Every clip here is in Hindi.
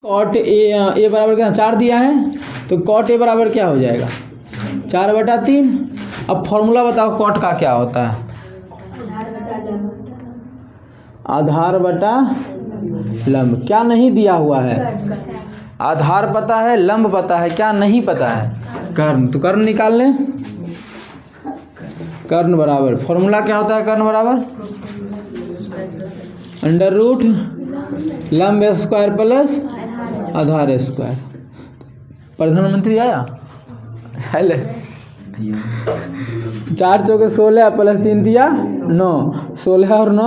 कॉट ए बराबर क्या 4 दिया है, तो कॉट ए बराबर क्या हो जाएगा 4/3। अब फॉर्मूला बताओ कॉट का क्या होता है, आधार बटा लंब। क्या नहीं दिया हुआ है, आधार पता है, लंब पता है, क्या नहीं पता है कर्ण। तो कर्ण निकाल लें, कर्ण बराबर फॉर्मूला क्या होता है, कर्ण बराबर √ लंब स्क्वायर प्लस आधार स्क्वायर। प्रधानमंत्री आया हेले 4 चौके 16 प्लस 3 दिया 9, 16 और 9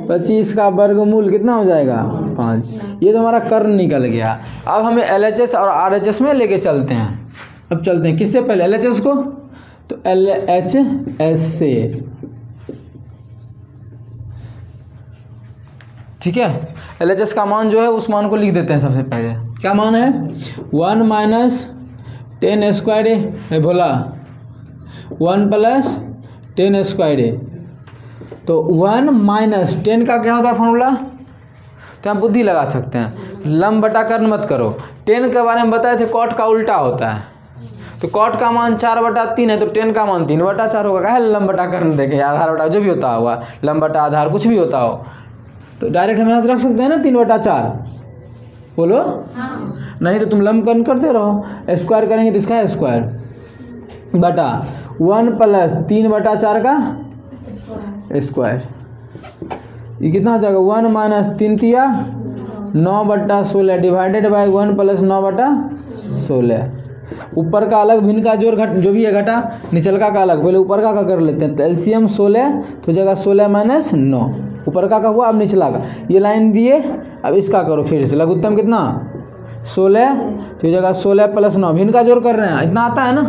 25 का वर्गमूल कितना हो जाएगा 5। ये तो हमारा कर्ण निकल गया। अब हमें LHS और RHS में लेके चलते हैं। अब चलते हैं किससे पहले, LHS को, तो LHS से, ठीक है। LHS का मान जो है उस मान को लिख देते हैं सबसे पहले। क्या मान है 1 - 10 स्क्वायर ए भोला 1 + 10 स्क्वायर ए। तो 1 - 10 का क्या होता है फॉर्मूला, तो आप बुद्धि लगा सकते हैं। लंब बटा कर्ण मत करो, 10 के बारे में बताए थे, कॉट का उल्टा होता है। तो कॉट का मान 4/3 है, तो 10 का मान 3/4 होगा। क्या लंब बटा कर्ण देखें, आधार बटा जो भी होता हुआ, लंब बटा आधार कुछ भी होता हो, तो डायरेक्ट हम यहाँ से रख सकते हैं ना 3/4। बोलो नहीं तो तुम लंब कर्ण करते रहो, स्क्वायर करेंगे तो इसका स्क्वायर बटा 1 + 3/4 का स्क्वायर। ये कितना हो जाएगा 1 - 3 तिया 9/16 डिवाइडेड बाई 1 + 9/16। ऊपर का अलग, भिन्न का जोड़ घट जो भी है घटा, निचलका का अलग। पहले ऊपर का कर लेते हैं, तो एलसीएम 16 तो जगह 16 - 9, ऊपर का हुआ, अब निचला का। ये लाइन दिए, अब इसका करो फिर से, लघुत्तम कितना 16 तो जगह 16 + 9, भिन्न का जोड़ कर रहे हैं, इतना आता है ना,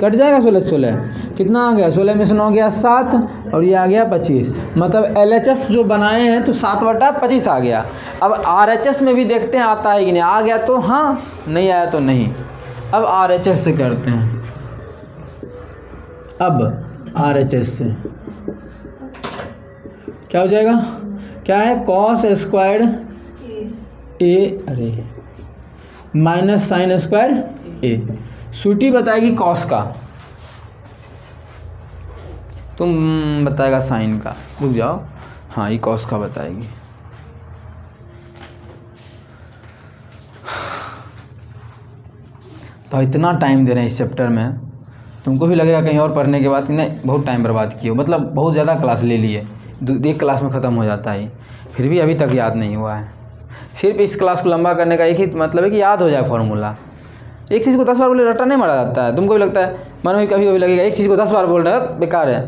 कट जाएगा 16 से 16 कितना आ गया, 16 में से 9 गया 7 और ये आ गया 25। मतलब LHS जो बनाए हैं तो 7/25 आ गया। अब RHS में भी देखते हैं आता है कि नहीं, आ गया तो हाँ, नहीं आया तो नहीं। अब RHS से करते हैं, अब RHS से क्या हो जाएगा, क्या है cos स्क्वायर A अरे माइनस साइन स्क्वायर A। सूटी बताएगी कॉस का, तुम बताएगा साइन का, रुक जाओ, हाँ ये कॉस का बताएगी। तो इतना टाइम दे रहे हैं इस चैप्टर में, तुमको भी लगेगा कहीं और पढ़ने के बाद कि नहीं बहुत टाइम बर्बाद किए हो, मतलब बहुत ज़्यादा क्लास ले लिए, एक क्लास में ख़त्म हो जाता है, फिर भी अभी तक याद नहीं हुआ है। सिर्फ इस क्लास को लंबा करने का एक ही मतलब है कि याद हो जाए फॉर्मूला। एक चीज़ को 10 बार बोले रट्टा नहीं मारा जाता है। तुमको भी लगता है, मन में कभी कभी लगेगा एक चीज़ को 10 बार बोल रहे हैं बेकार है।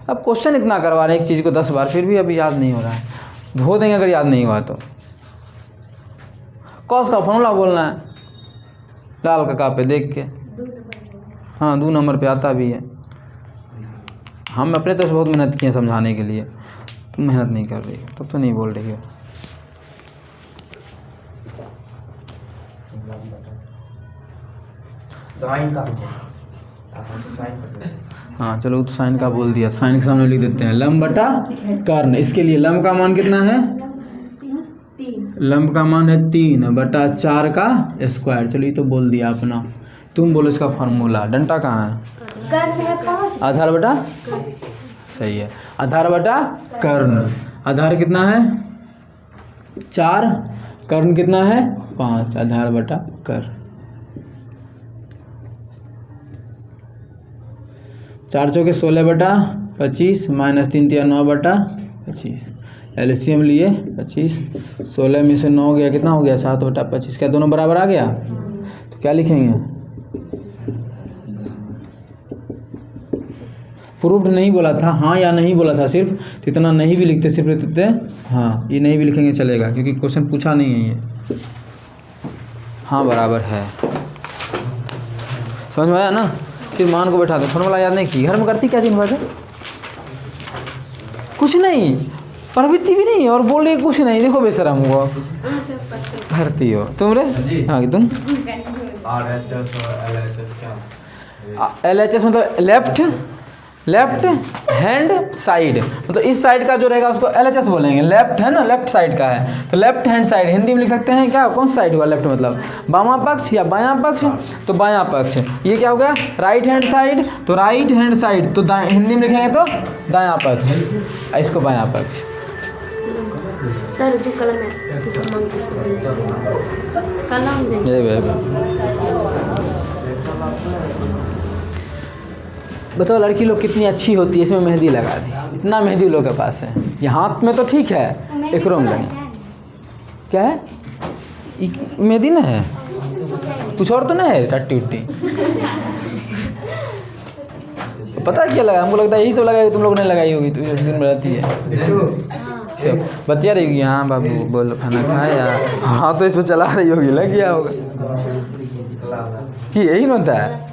अब क्वेश्चन इतना करवा रहे हैं एक चीज़ को 10 बार, फिर भी अभी याद नहीं हो रहा है, धो देंगे अगर याद नहीं हुआ तो। कॉस का फॉर्मूला बोलना है, लाल का पे देख के, हाँ 2 नंबर पे आता भी है। हम अपने तरफ से बहुत मेहनत किए समझाने के लिए, तुम मेहनत नहीं कर रही हो तब तो नहीं बोल रही हो। साइन का हाँ चलो तो साइन का बोल दिया, साइन के सामने लिख देते हैं लंब बटा कर्ण। इसके लिए लंब का मान कितना है, लंब का मान है 3/4 का स्क्वायर। चलो ये तो बोल दिया अपना, तुम बोलो इसका फार्मूला। डंटा कहाँ है, आधार बटा, सही है, आधार बटा कर्ण। आधार कितना है 4, कर्ण कितना है 5, आधार बटा कर्ण। 4 चौके 16/25 माइनस 3 तिया 9/25। एलसीएम लिए 25, 16 में से 9 गया कितना हो गया 7/25। क्या दोनों बराबर आ गया, तो क्या लिखेंगे, प्रूव्ड नहीं बोला था, हाँ या नहीं बोला था सिर्फ, तो इतना नहीं भी लिखते, सिर्फ लिखते हाँ, ये नहीं भी लिखेंगे चलेगा क्योंकि क्वेश्चन पूछा नहीं है ये। हाँ बराबर है, समझ में आया ना। सिर्फ मान को बैठा दो, फॉर्मूला याद नहीं की, घर में करती क्या दिन भर, कुछ नहीं, प्रवृत्ति भी नहीं और बोल रही कुछ नहीं। देखो बेशरम हुआ, भरती हो तुम रे, हाँ तुम LHS मतलब लेफ्ट लेफ्ट हैंड साइड, मतलब इस साइड का जो रहेगा उसको LHS बोलेंगे। लेफ्ट है ना, लेफ्ट साइड का है तो लेफ्ट हैंड साइड हिंदी में लिख सकते हैं क्या, कौन सा साइड हुआ लेफ्ट मतलब बामा पक्ष या बायां पक्ष, तो बायां पक्ष। ये क्या हो गया राइट हैंड साइड, तो राइट हैंड साइड तो हिंदी में लिखेंगे तो दायां पक्ष, इसको बायां पक्ष। सर जो कलम है बताओ लड़की लोग कितनी अच्छी होती है, इसमें मेहंदी लगा दी, इतना मेहंदी लोग के पास है। ये हाथ में तो ठीक है, एक रोम लगे क्या है मेहंदी ना है, कुछ और तो नहीं है टट्टी उट्टी। पता है क्या लगा, हमको लगता है यही सब लगा, तुम लोग ने लगाई होगी, तो दिन में रहती है सब बतिया रही होगी। हाँ बाबू बोलो खाना खाया, हाँ तो इसमें चला रही होगी, लग गया होगा कि यही होता है।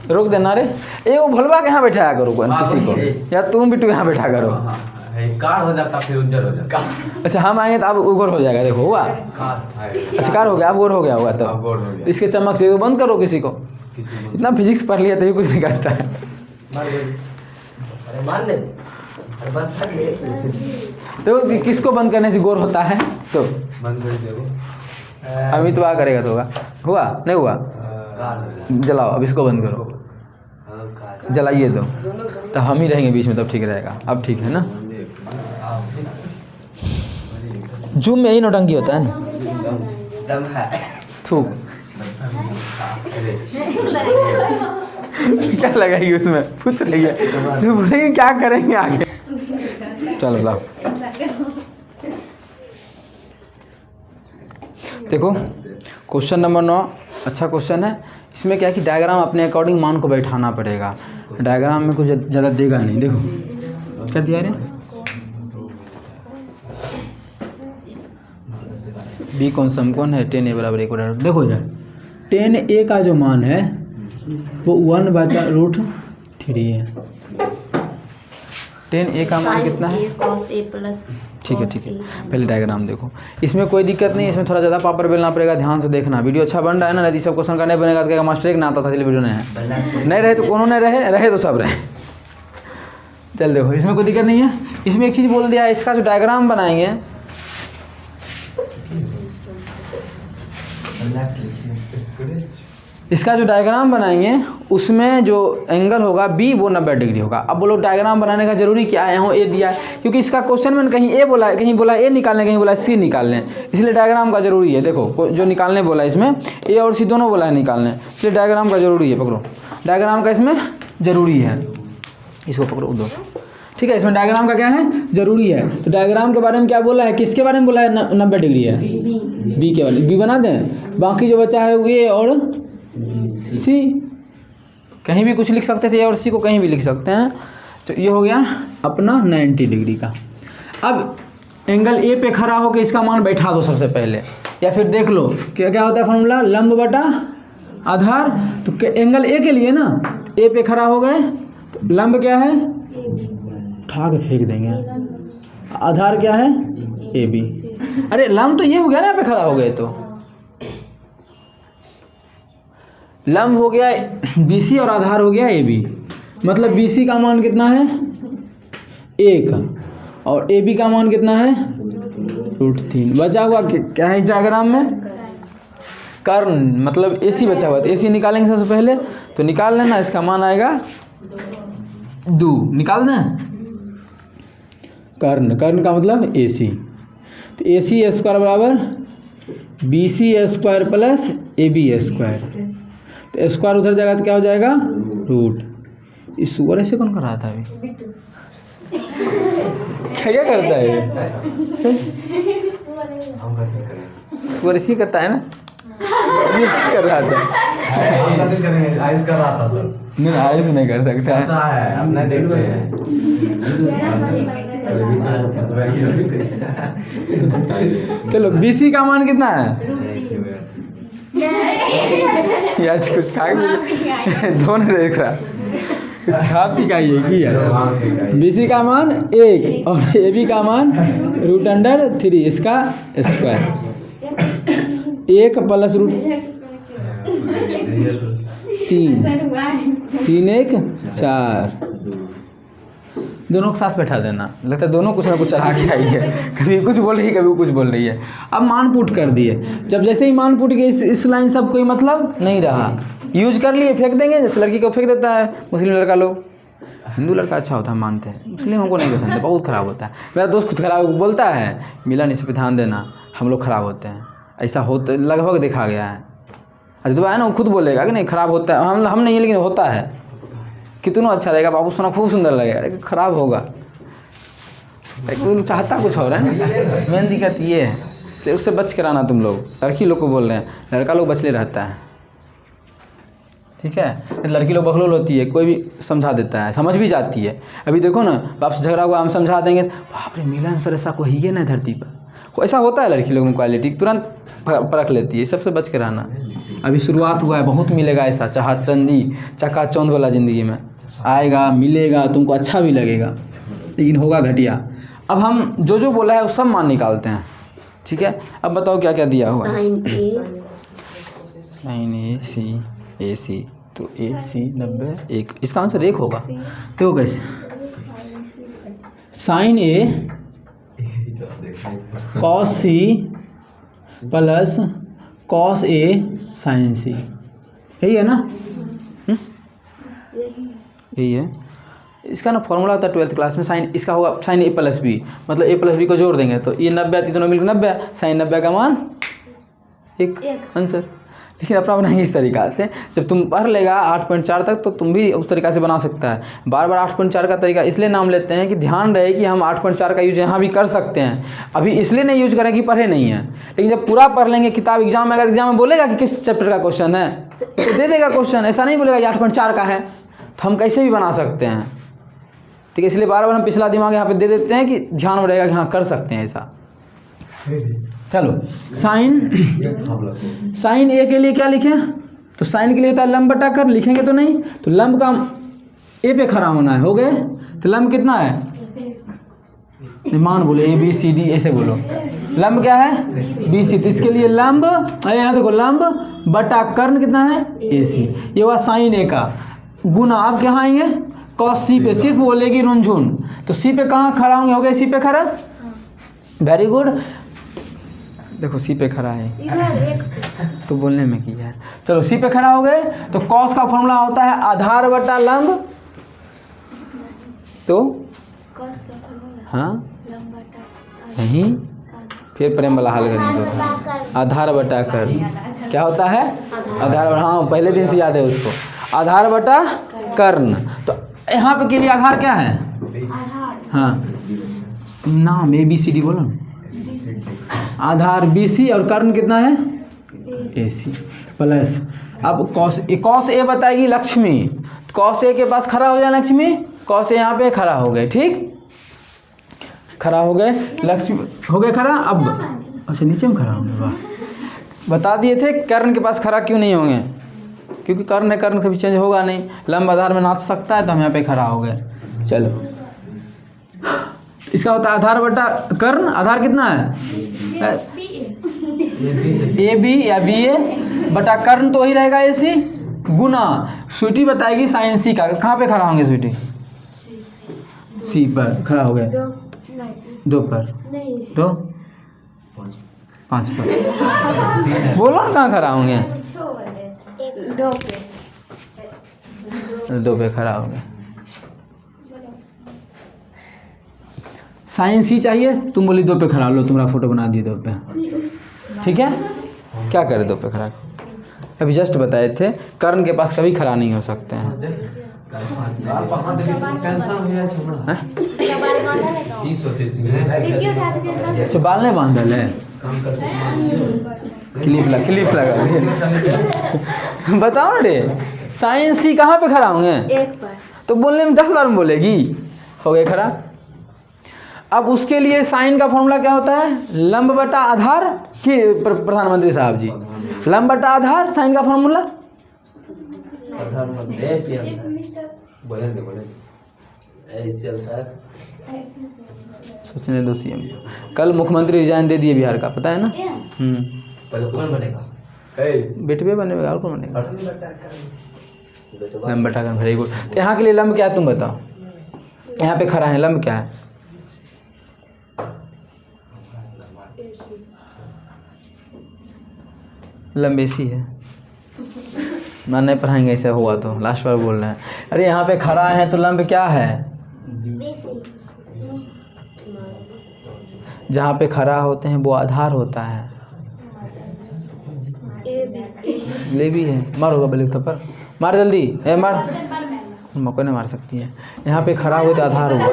रोक देना रे, वो भोलवा के यहाँ बैठाया करो किसी को, या तुम बिट्टू यहाँ बैठा करो, कार हो जाता फिर उज्जर हो जाता। अच्छा हम आएंगे तो अब गोर हो जाएगा, देखो हुआ अच्छा कार हो गया, अब गोर हो गया होगा तो इसके चमक से बंद करो किसी को, इतना फिजिक्स पढ़ लिया तभी कुछ नहीं करता है। तो किसको बंद करने से गोर होता है, तो बंद कर दो अमित वाह करेगा तो होगा, हुआ नहीं हुआ, जलाओ अब इसको बंद करो, जलाइए तो हम ही रहेंगे बीच में, तब ठीक रहेगा। अब ठीक है ना, जूम में यही नौटंकी होता है ना, थूक क्या लगाएगी उसमें, पूछ रही है तो बोलेंगे क्या करेंगे आगे। चलो लाओ देखो क्वेश्चन नंबर 9 अच्छा क्वेश्चन है। इसमें क्या है कि डायग्राम अपने अकॉर्डिंग मान को बैठाना पड़ेगा, डायग्राम में कुछ ज़्यादा देगा नहीं। देखो क्या दिया रे, बी कौन समकोण है, 10a बराबर 1/2। देखो यार 10a का जो मान है वो 1/√3 है। 10a का मान कितना है, ठीक है पहले डायग्राम देखो, इसमें कोई दिक्कत नहीं, इसमें थोड़ा ज़्यादा पापड़ बेलना पड़ेगा, ध्यान से देखना। वीडियो अच्छा बन रहा है ना, यदि सब क्वेश्चन का नहीं बनेगा तो कहेगा मास्टर एक ना आता था इसलिए वीडियो नहीं है, नहीं रहे तो कोनो नहीं रहे तो सब रहे। चल देखो इसमें कोई दिक्कत नहीं है। इसमें एक चीज़ बोल दिया, इसका जो डायग्राम बनाएंगे इसका जो डायग्राम बनाएंगे उसमें जो एंगल होगा बी वो 90 डिग्री होगा। अब बोलो डायग्राम बनाने का जरूरी क्या है, यहाँ ए दिया है क्योंकि इसका क्वेश्चन में कहीं ए बोला है, कहीं बोला ए निकालने, कहीं बोला सी निकालने, इसलिए डायग्राम का जरूरी है। देखो जो निकालने बोला है इसमें ए और सी दोनों बोला है निकालने, इसलिए डायग्राम का जरूरी है। पकड़ो डायग्राम का इसमें जरूरी है, इसको पकड़ो दो, ठीक है। इसमें डायग्राम का क्या है जरूरी है। तो डायग्राम के बारे में क्या बोला है, किसके बारे में बोला है 90 डिग्री है, बी के वाले, बी बना दें, बाकी जो बचा है ए और सी, कहीं भी कुछ लिख सकते थे ए और सी को कहीं भी लिख सकते हैं। तो ये हो गया अपना 90 डिग्री का। अब एंगल ए पे खड़ा होकर इसका मान बैठा दो सबसे पहले, या फिर देख लो क्या क्या होता है फॉर्मूला, लंब बटा आधार। तो एंगल ए के लिए ना ए पे खड़ा हो गए तो लंब क्या है, उठा के फेंक देंगे, आधार क्या है ए बी। अरे लंब तो ये हो गया ना, पे खड़ा हो गए तो लंब हो गया BC और आधार हो गया AB, मतलब BC का मान कितना है 1 और AB का मान कितना है √3। बचा हुआ क्या है इस डायग्राम में, कर्ण, मतलब AC बचा हुआ, तो AC निकालेंगे सबसे पहले, तो निकाल लेना, इसका मान आएगा 2, निकाल दें कर्ण, कर्ण का मतलब AC, तो AC² बराबर BC² प्लस AB², तो स्क्वायर उधर जाएगा तो क्या हो जाएगा रूट। इस सुअर ऐसे कौन कर रहा था अभी, क्या करता है सुअर इसी करता है ना, ऐसे कर रहा था, आयुष कर रहा था सर, नहीं आयुष नहीं कर सकता है, अपना देखते हैं। चलो BC का मान कितना है, यार कुछ खा दोनों देख रहा, कुछ खा पी का ये यार। BC का मान 1 और AB का मान √3, इसका स्क्वायर 1 प्लस √, 3 3 1 4। दोनों को साथ बैठा देना, लगता है दोनों कुछ ना कुछ चढ़ा के आई है, कभी कुछ बोल रही है कभी कुछ बोल रही है। अब मान पुट कर दिए, जब जैसे ही मान पुट के इस लाइन सब कोई मतलब नहीं रहा, यूज कर लिए फेंक देंगे, जैसे लड़की को फेंक देता है मुस्लिम लड़का लोग। हिंदू लड़का अच्छा होता है मानते हैं, मुस्लिम हमको नहीं पसंद है, बहुत ख़राब होता है। मेरा दोस्त खुद खराब बोलता है, मिलन इस पर ध्यान देना, हम लोग ख़राब होते हैं, ऐसा होता लगभग देखा गया है। अजदबा है ना, वो खुद बोलेगा कि नहीं ख़राब होता है, हम नहीं, लेकिन होता है। कितना अच्छा रहेगा बाबू, सुना खूब सुंदर लगेगा, लेकिन ख़राब होगा, लेकिन चाहता कुछ और है। मेन दिक्कत ये है, तो उससे बच कर आना तुम लोग। लड़की लोग को बोल रहे हैं, लड़का लोग बचले रहता है, ठीक है। लड़की लोग बखलोल होती है, कोई भी समझा देता है, समझ भी जाती है। अभी देखो ना, बाप से झगड़ा हुआ, हम समझा देंगे, बाप रे मिलन सर ऐसा कोई ही ना धरती पर, ऐसा होता है लड़की लोग में क्वालिटी, तुरंत परख लेती है। सबसे बच कर रहना। अभी शुरुआत हुआ है, बहुत मिलेगा ऐसा चाहा चंदी चकाचौंध वाला ज़िंदगी में आएगा, मिलेगा, तुमको अच्छा भी लगेगा, लेकिन होगा घटिया। अब हम जो बोला है वो सब मान निकालते हैं, ठीक है। अब बताओ क्या क्या दिया हुआ है। साइन ए सी, तो ए सी 90 1, इसका आंसर 1 होगा। देखो कैसे, sign A cos C plus cos A sign सी, यही है ना, यही है। इसका ना फॉर्मूला होता है 12th क्लास में, साइन इसका होगा साइन ए प्लस बी, मतलब ए प्लस बी को जोड़ देंगे तो ये 90 तीनों मिलकर 90, साइन 90 का मान 1 आंसर। लेकिन अपना बनाएंगे इस तरीक़ा से, जब तुम पढ़ लेगा 8.4 तक तो तुम भी उस तरीक़ा से बना सकता है। बार बार 8.4 का तरीका इसलिए नाम लेते हैं कि ध्यान रहे कि हम 8.4 का यूज यहाँ भी कर सकते हैं। अभी इसलिए नहीं यूज करें कि पढ़े नहीं हैं, लेकिन जब पूरा पढ़ लेंगे किताब, एग्जाम में अगर एग्जाम में बोलेगा कि किस चैप्टर का क्वेश्चन है तो दे देगा क्वेश्चन, ऐसा नहीं बोलेगा ये 8.4 का है, तो हम कैसे भी बना सकते हैं, ठीक है। इसलिए बार बार हम पिछला दिमाग यहाँ पे दे देते हैं कि ध्यान में रहेगा कि हाँ कर सकते हैं ऐसा। चलो साइन ए के लिए क्या लिखें, तो साइन के लिए होता है लंब बटा कर, लिखेंगे तो नहीं, तो लंब का ए पे खड़ा होना है, हो गए। तो लंब कितना है, मान बोलो ए बी सी डी ऐसे बोलो, लंब क्या है बी सी, तो इसके लिए लंब, यहाँ देखो लंब बटा कर्ण कितना है ए सी, ये हुआ साइन ए का गुना। आप कहाँ आएंगे कॉस सी पे, सिर्फ बोलेगी रुनझुन, तो सी पे कहाँ खड़ा होंगे, हो गए सी पे खड़ा, वेरी गुड। देखो सी पे खड़ा है तो बोलने में किया है, चलो सी पे खड़ा हो गए। तो कॉस का फॉर्मूला होता है आधार बटा लंब, तो हाँ नहीं, फिर प्रेम वाला हल करेंगे तो आधार बटा कर क्या होता है, आधार, हाँ पहले दिन से याद है उसको, आधार बटा कर्ण। तो यहाँ पे के लिए आधार क्या है, हाँ नाम ए बी सी डी बोलो, आधार बी सी और कर्ण कितना है ए सी प्लस, अब कॉस ए बताएगी लक्ष्मी, कॉस ए के पास खड़ा हो जाए लक्ष्मी, कॉस ए यहाँ पे खड़ा हो गए, ठीक खड़ा हो गए, लक्ष्मी हो गए खड़ा। अब अच्छा नीचे में खड़ा होंगे, वाह बता दिए थे कर्ण के पास खड़ा क्यों नहीं होंगे, क्योंकि कर्ण है, कर्ण कभी चेंज होगा नहीं, लंब आधार में नाच सकता है, तो हम यहाँ पे खड़ा हो गए। चलो इसका होता है आधार बटा कर्ण, आधार कितना है ए बी या बी ए बटा कर्ण तो वही रहेगा ए सी गुना, स्वीटी बताएगी साइन सी का, कहाँ पे खड़ा होंगे स्वीटी, सी पर खड़ा हो गए, 2 पर, तो 5 पर, बोलो ना कहाँ खड़ा होंगे, 2 पे खड़ा होंगे। साइन सी चाहिए, तुम बोली 2 पे खड़ा लो, तुम्हारा फोटो बना दिए 2 पे, ठीक है। क्या करें 2 पे खड़ा, अभी जस्ट बताए थे कर्ण के पास कभी खड़ा नहीं हो सकते हैं। अच्छा बाल नहीं बांधल है, क्लिप लगा बताओ ना रे, साइन सी कहाँ पे खड़ा होंगे, 1 पर, तो बोलने में 10 बार में बोलेगी, हो गए खड़ा। अब उसके लिए साइन का फॉर्मूला क्या होता है, लंब बटा आधार कि प्रधानमंत्री साहब जी, लंब बटा आधार, साइन का फॉर्मूला सोचने दो सीएम, कल मुख्यमंत्री रिजाइन दे दिए बिहार का, पता है ना, पहले कौन बनेगा, बेटवे बनेगा और कौन बनेगा, लंब बटा कर्न, वेरी गुड। तो यहाँ के लिए लंब क्या है तुम बताओ, यहाँ पे खड़ा है, लंब क्या है? लंब AC है। मैं नहीं पढ़ाएंगे ऐसे हुआ तो, लास्ट बार बोल रहे हैं। अरे यहाँ पे खड़ा है तो लंब क्या है? जहाँ पे खड़ा होते हैं वो आधार होता है। ले भी है, मार होगा बलिक पर, मार जल्दी, मार, मौका नहीं मार सकती है। यहाँ पे खड़ा हुआ तो आधार हुआ,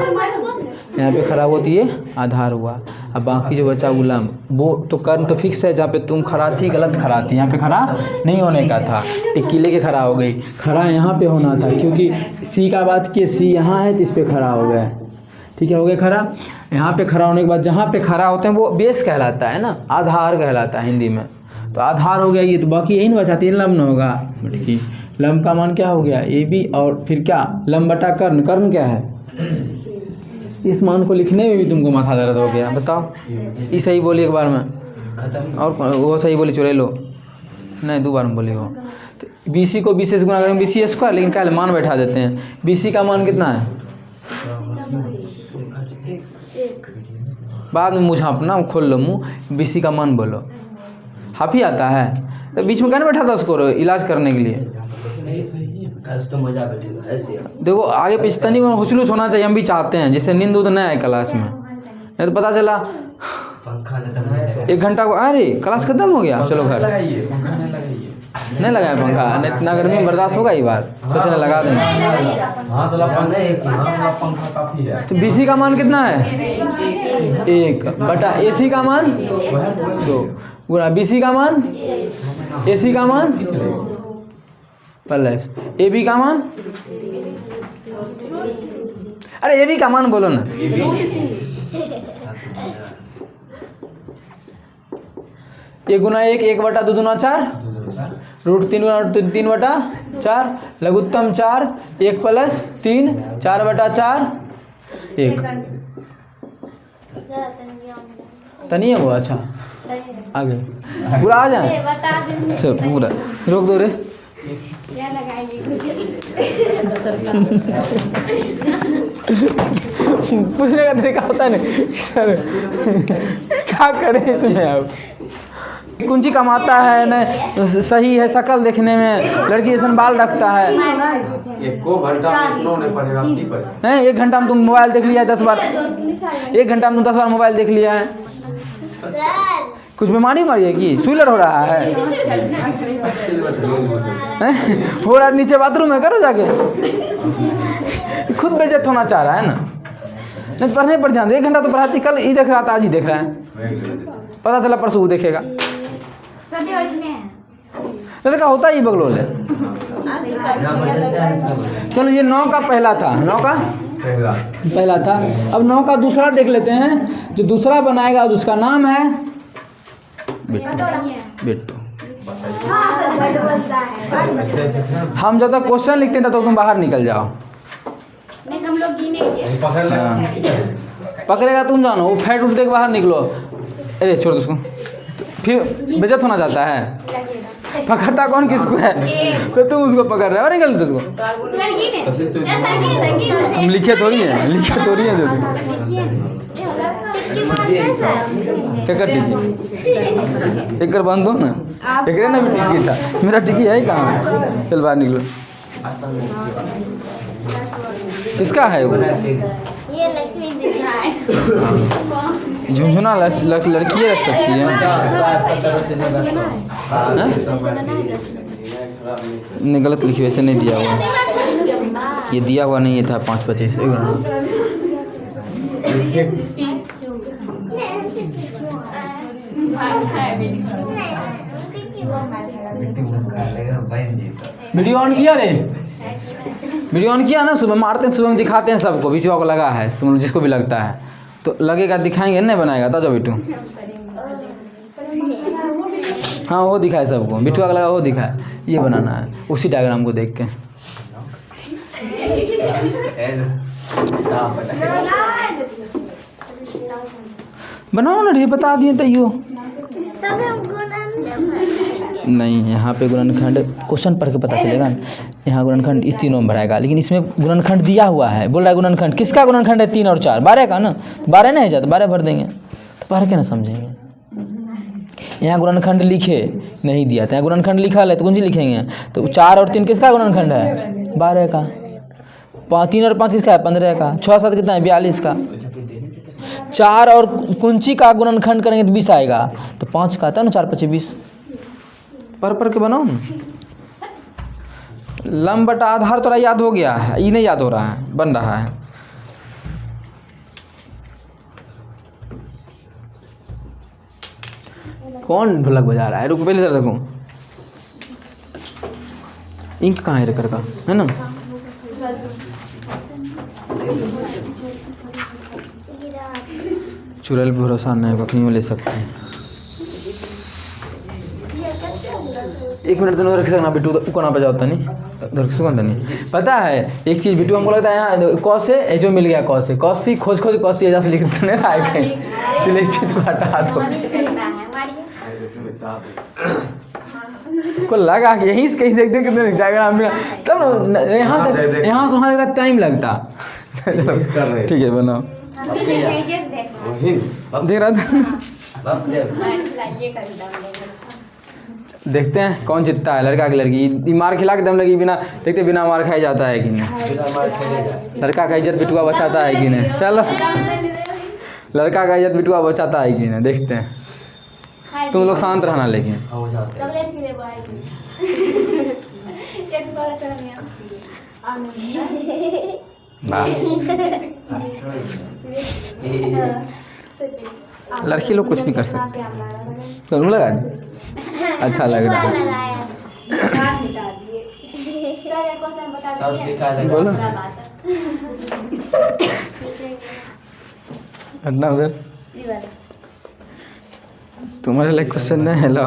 यहाँ पे खड़ा हुआ तो ये आधार हुआ। अब बाकी जो बचा गुलाम वो तो कर्म तो फिक्स है, जहाँ पे तुम खड़ा थी गलत खड़ा थी, यहाँ पे खड़ा नहीं होने का था, टिक्की लेके खड़ा हो गई। खड़ा यहाँ पे होना था क्योंकि C का बात किए, C यहाँ है तो इस पर खड़ा हो गया, ठीक है, हो गया खड़ा। यहाँ पे खड़ा होने के बाद जहाँ पे खड़ा होते हैं वो बेस कहलाता है ना, आधार कहलाता है हिंदी में, तो आधार हो गया ये, तो बाकी यही ना बचा, 3 लंब न होगा। ठीक, लंब का मान क्या हो गया? AB और फिर क्या? लंब बटा कर्ण, कर्ण क्या है? इस मान को लिखने में भी तुमको माथा दर्द हो गया, बताओ। ये सही बोली एक बार में, और वो सही बोली चुड़ैलो, नहीं 2 बार में बोली हो। तो BC को BC से गुना करेंगे BC स्क्वायर, लेकिन क्या मान बैठा देते हैं। BC का मान कितना है? बाद में मुझे अपना खोल लो मुँह, BC का मान बोलो। हाफ ही आता है तो बीच में कहने बैठा था उसको इलाज करने के लिए। तो मजा बैठेगा ऐसे। देखो आगे पीछे तनी हुसलूस होना चाहिए, हम भी चाहते हैं, जिससे नींद उद नहीं आए क्लास में। नहीं तो पता चला पंखा नहीं 1 घंटा को, अरे क्लास खत्म हो गया, चलो घर। नहीं लगाए पंखा, नहीं इतना गर्मी में बर्दाश्त होगा। ये बार सोचने लगा देंगे। हाँ तो पंखा काफी है। तो BC का मान कितना है? 1 बटा AC का मान 2 गुना BC का मान, AC का मान प्लस AB का मान। अरे AB का मान बोलो ना। एक गुना 1, 1 बटा 2 दूना 4, रूट 3 गुना 3 बटा 4, लघुत्तम 4, 1 प्लस 3, 4 बटा 4, 1। तनी है वो, अच्छा आगे पूरा आ जाए सब पूरा, रोक दो रे। पूछने का तरीका होता है ना सर, क्या करें इसमें अब। कुंची कमाता है न, सही है शक्ल देखने में, लड़की जैसा बाल रखता है। 1 घंटा में तुम मोबाइल देख लिया है 10 बार, 1 घंटा में तुम 10 बार मोबाइल देख लिया है। कुछ बीमारी है कि सुलर हो रहा है? हो रहा नीचे बाथरूम में, करो जाके। खुद बेइज्जत होना चाह रहा है ना, नहीं पढ़ने पर ध्यान दे। 1 घंटा तो पढ़ाती, कल ये देख रहा था आज ही देख रहा है, पता चला परसों वो देखेगा। लड़का होता ही बगलोल है। चलो ये 9 का पहला था, 9 का पहला था। अब 9 का दूसरा देख लेते हैं। जो दूसरा बनाएगा उसका नाम है बिट्टू। हम जब तक क्वेश्चन लिखते हैं तब तक तुम बाहर निकल जाओ। नहीं हम लोग पकड़ेगा तुम जानो, वो फैट उठ के बाहर निकलो। अरे छोड़ दो उसको, फिर बेइज्जत होना चाहता है। पकड़ता कौन किसको है? तो तुम उसको पकड़ रहे हो, निकल दो उसको। हम लिखे थोड़ी है, लिखे थोड़ी है जो क्या टिकी एक कर बंद दो ना, एक ना भी टिकी था, मेरा टिकी है कहाँ? चल बाहर निकलो। किसका है वो? ये लक्ष्मी दिख रहा है। झुनझुना लड़की रख सकती है। नहीं गलत लिखी, वैसे नहीं दिया हुआ, ये दिया हुआ नहीं था 5-25। वीडियो ऑन किया रे, वीडियो ऑन किया ना, सुबह मारते हैं, सुबह में दिखाते हैं सबको। वीडियो को लगा है, तुम लोग जिसको भी लगता है तो लगेगा, दिखाएंगे नहीं बनाएगा तो। बिट्टू हाँ वो दिखाए सबको, बिट्टू का लगा वो दिखाए, ये बनाना है उसी डायग्राम को देख के। बनाओ ना रे, बता दिए तैयो। नहीं, यहाँ पे गुणनखंड क्वेश्चन पढ़ के पता चलेगा ना। यहाँ गुणनखंड इस तीनों में भराएगा, लेकिन इसमें गुणनखंड दिया हुआ है, बोल रहा है गुणनखंड किसका गुणनखंड है 3 और 4, 12 का ना, 12 नहीं जाता 12 भर देंगे तो पढ़ के ना समझेंगे। यहाँ गुणनखंड लिखे नहीं दिया था, यहाँ गुणनखंड लिखा है तो कौन सी लिखेंगे, तो 4 और 3 किसका गुणनखंड है 12 का, 3 और 5 किसका है 15 का, 6 7 कितना है 42 का, 4 और कुंची का गुणनखंड करेंगे तो 20 आएगा, तो 5 का आता है ना 4 5 20, पर के बनाओ ना। लंब बटा आधार थोड़ा याद हो गया है, ये नहीं याद हो रहा है, बन रहा है। कौन ढोलक बजा रहा है, रुक पहले इधर देखो, इंक कहाँ है रेकर का, है ना। चुड़ैल पे भरोसा नहीं, कखनी ले सकते हैं। 1 मिनट तो रख सकना बिट्टू, कोना पे जाता नहीं उधर सुकन नहीं पता है। एक चीज़ बिट्टू हमको लगता है यहाँ कौ से जो मिल गया, कौ से कौसी खोज कौसी एजा से लिख तो नहीं रहा है कहीं, चलिए इस चीज़ को हटा दो। को लगा कि यहीं से कहीं देख कितने डायग्राम में, तब यहाँ से वहाँ तक टाइम लगता। ठीक है बनाओ, देख रहा था। देखते हैं कौन जीतता है, लड़का की लड़की। मार खिला के दम लगी बिना देखते, बिना मार खाई जाता है कि नहीं, लड़का का इज्जत बिटुआ बचाता है कि नहीं। चलो लड़का का इज्जत बिटुआ बचाता है कि नहीं, देखते हैं। तुम लोग शांत रहना, लेकिन लड़की लोग कुछ भी कर सकते हैं। तो लगा दी, अच्छा लग रहा है। बोलो हटना उधर, तुम्हारे लिए क्वेश्चन नहीं है। लो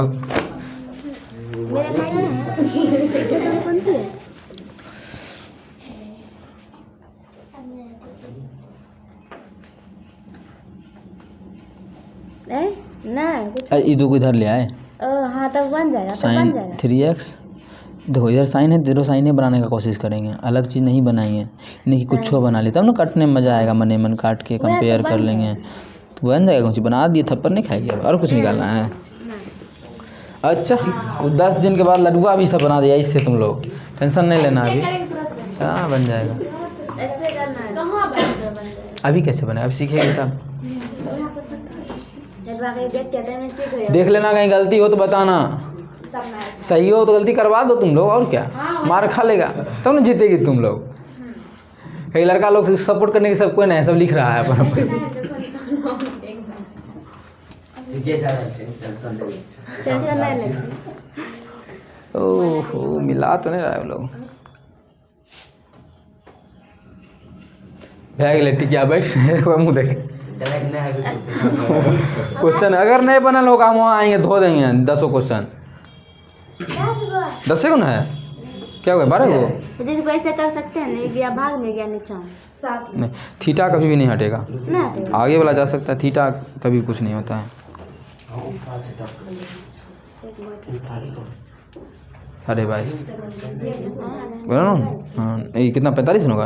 इधर को इधर ले आए, हाँ तब बन जाएगा, साइन 3x। देखो इधर साइन है, इधर साइन बनाने का कोशिश करेंगे, अलग चीज़ नहीं बनाएंगे, नहीं कि कुछ बना ले तब ना काटने में मज़ा आएगा। मन मन काट के कंपेयर कर लेंगे तो बन जाएगा। कुछ बना दिए, थप्पड़ नहीं खाएगी अब, और कुछ निकालना है। अच्छा 10 दिन के बाद लडुआ भी सब बना दिया, इससे तुम लोग टेंशन नहीं लेना। अभी हाँ बन जाएगा। अभी कैसे बने, अभी सीखेंगे तब। देख लेना, कहीं गलती हो तो बताना, सही हो तो गलती करवा दो तुम लोग, और क्या मार खा लेगा तब ना जीतेगी तुम लोग। कई लड़का लोग सपोर्ट करने की सब कोई नहीं, सब लिख रहा है अपन। ओहो मिला तो नहीं रहा है वो लोग। भैया टिकिया बैठ मुँह देखे। क्वेश्चन अगर नहीं बनल होगा हम वहाँ आएंगे, धो देंगे 10 क्वेश्चन। 10 को ना है क्या हुआ, 12 को जिसको ऐसे कर सकते हैं, नहीं गया भाग में गया नीचा, नहीं थीटा कभी भी नहीं हटेगा, आगे वाला जा सकता है, थीटा कभी कुछ नहीं होता है। अरे भाई बोला ना, हाँ ये कितना 45 होगा,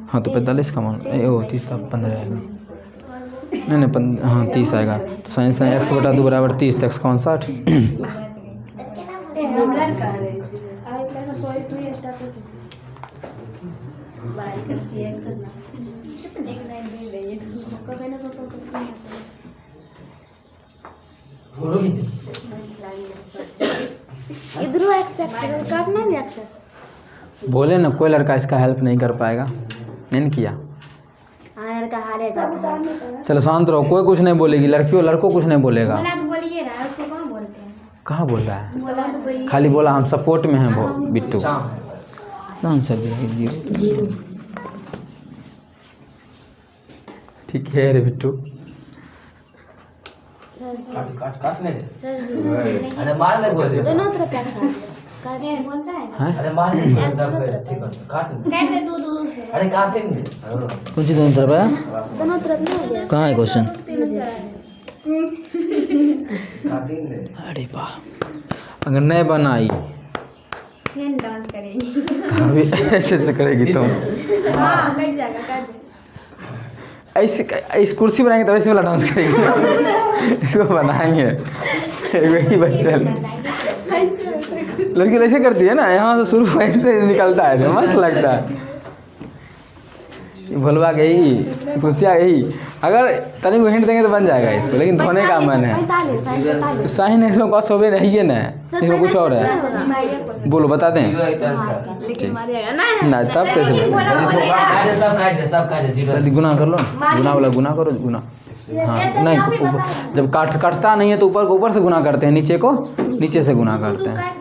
हाँ तो 45 का मान, ओ 30 15 आएगा, नहीं हाँ 30 आएगा। तो साइंस में x बटा 2 बराबर 30, तो x का मान 60। बोले ना कोई लड़का इसका हेल्प नहीं कर पाएगा, नहीं किया। चलो शांत रहो, कोई कुछ नहीं बोलेगी, लड़कों कुछ नहीं बोलेगा। कहाँ बोल रहा है, खाली बोला हम सपोर्ट में हैं वो बिट्टू। कौन सा जीरो, ठीक है रे बिट्टू। काट नहीं दे, अरे मार नहीं बोल, दोनों तरफ बोलता है, अरे मार नहीं ठीक है, काट दे दो से, अरे काटेंगे। कौन सी दोनों तरफ है, दोनों तरफ नहीं, कहाँ है क्वेश्चन, अरे वाह, अगर नहीं बनाई फिर डांस करेंगी। तो अभी ऐसे से करेगी तुम। हाँ कट जाएगा, कर दे। ऐसे इस कुर्सी बनाएंगे तो ऐसे वाला डांस करेंगे। इसको बनाएंगे वही बच्चे लड़की ऐसे करती है ना, यहाँ से शुरू ऐसे निकलता है, मस्त लगता है। भुलवा गई कुर्सियाँ गई। अगर तनिक को हिंट देंगे तो बन जाएगा इसको, लेकिन धोने का मन है। 45 साइन है इसमें, कॉस्ट होवे नहीं है ना, इसमें कुछ और है। बोलो बता दें लेकिन मारिएगा ना ना, तब तो ऐसे सब काट दे जीरो। गुना कर लो, गुना वाला गुना करो, गुना। हाँ नहीं, जब काटता नहीं है तो ऊपर से गुना करते हैं, नीचे को नीचे से गुना करते हैं।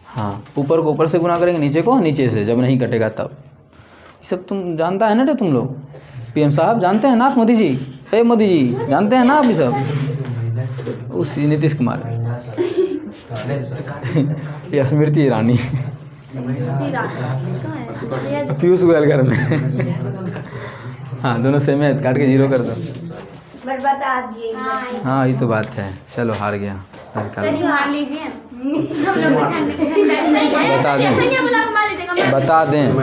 हाँ, ऊपर को ऊपर से गुना करेंगे, नीचे को नीचे से, जब नहीं कटेगा तब। ये सब तुम जानता है ना रे तुम लोग? पीएम साहब जानते हैं ना आप? मोदी जी, हे मोदी जी जानते हैं ना आप ये सब? उस नीतीश कुमार, या स्मृति ईरानी, पीयूष गोयल घर में। हाँ दोनों सेम है, काट के जीरो कर दो। बता दिए। हाँ ये तो बात है। चलो हार गया, मान लीजिए बता दें।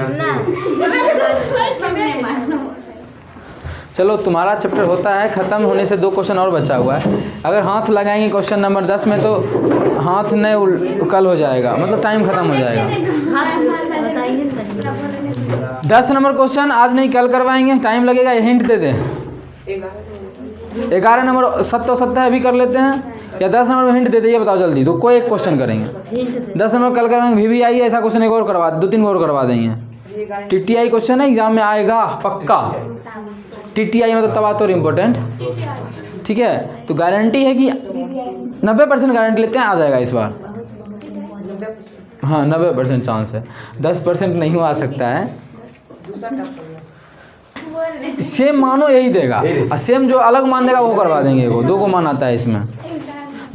चलो तुम्हारा चैप्टर होता है ख़त्म होने से 2 क्वेश्चन और बचा हुआ है। अगर हाथ लगाएंगे क्वेश्चन नंबर 10 में तो हाथ नहीं कल हो जाएगा, मतलब टाइम ख़त्म हो जाएगा। 10 नंबर क्वेश्चन आज नहीं कल करवाएंगे, टाइम लगेगा। ये हिंट दे दें। 11 नंबर 7 अभी कर लेते हैं, या 10 नंबर में हिंट दे दे, बताओ जल्दी। तो कोई एक क्वेश्चन करेंगे, 10 नंबर कल करेंगे। VVI ऐसा क्वेश्चन एक और करवा, 2-3 और करवा देंगे। TTI क्वेश्चन है, एग्जाम में आएगा पक्का। TTI मतलब तवातुर इम्पोर्टेंट, ठीक है। तो गारंटी है कि 90% गारंटी लेते हैं आ जाएगा इस बार। हाँ 90% चांस है, 10% नहीं आ सकता है। सेम मानो यही देगा, और सेम जो अलग मान देगा वो करवा देंगे। वो 2 को मान आता है इसमें,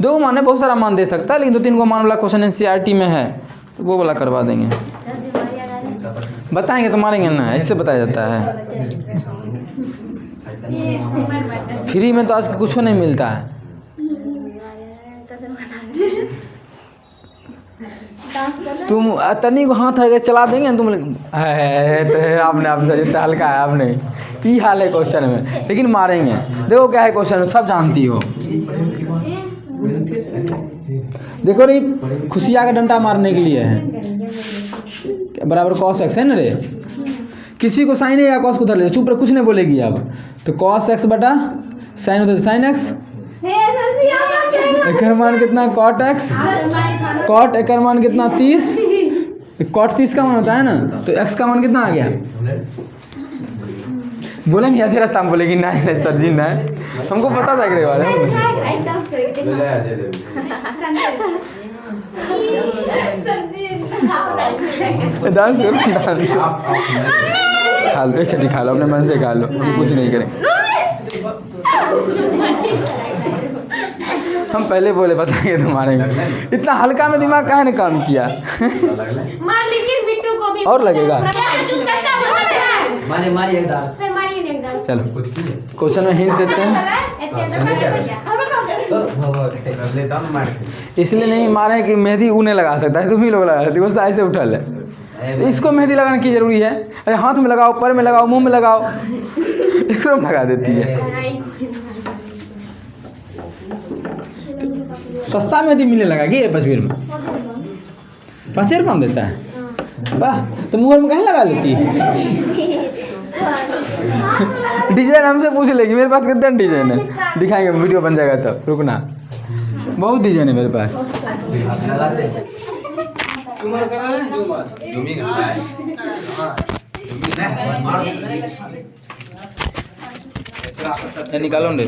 2 को मान है, बहुत सारा मान दे सकता है, लेकिन 2-3 को मान वाला क्वेश्चन NCERT में है तो वो वाला करवा देंगे। बताएंगे तो मारेंगे ना, इससे बताया जाता है। फ्री में तो आज कुछ नहीं मिलता है। तुम तनी को हाथ हल्के चला देंगे तुम, तो आपने आप सर इतना हल्का है आपने, ये हाल है क्वेश्चन में, लेकिन मारेंगे। देखो क्या है क्वेश्चन में, सब जानती हो। देखो रे, खुशिया का डंडा मारने के लिए है, बराबर cos x है ना रे। किसी को साइन है या cos को उधर ले, चुप रह, कुछ नहीं बोलेगी अब। तो cos x बटा साइन होता है साइन x, एक मान कितना cot x, cot एक मान कितना 30, cot 30 का मान होता है ना, तो x का मान कितना आ गया? बोलेंगे आधे रास्ता में बोलेगी नहीं नहीं सर जी नहीं, हमको पता था कि बारे में। डांस करो, डांस खा लो, एक चट्टी खा लो, अपने मन से खा लो, हम कुछ नहीं करेंगे। हम पहले बोले बताएंगे तुम्हारे में, इतना हल्का में दिमाग काहे ने काम किया। मार लीजिए बिट्टू को भी, और लगेगा। मारिए एकदम। चलो क्वेश्चन में हिंट देते हैं, इसलिए नहीं मारे कि मेहंदी उन्हें लगा सकता है, तुम ही लोग लगा सकते हो, ऐसे उठल है। तो इसको मेहंदी लगाने की जरूरी है? अरे हाथ में लगाओ, पैर में लगाओ, मुंह में लगाओ, इसको लगा देती है। सस्ता मेहंदी मिलने लगा कि तस्वीर में 5 रुपये में देता है। वाह, तो मुँह में कहीं लगा लेती है। डिजाइन हमसे पूछ लेगी, मेरे पास कितना डिजाइन है, दिखाएंगे वीडियो बन जाएगा तब, रुकना। बहुत डिजाइन है मेरे पास। निकालो ने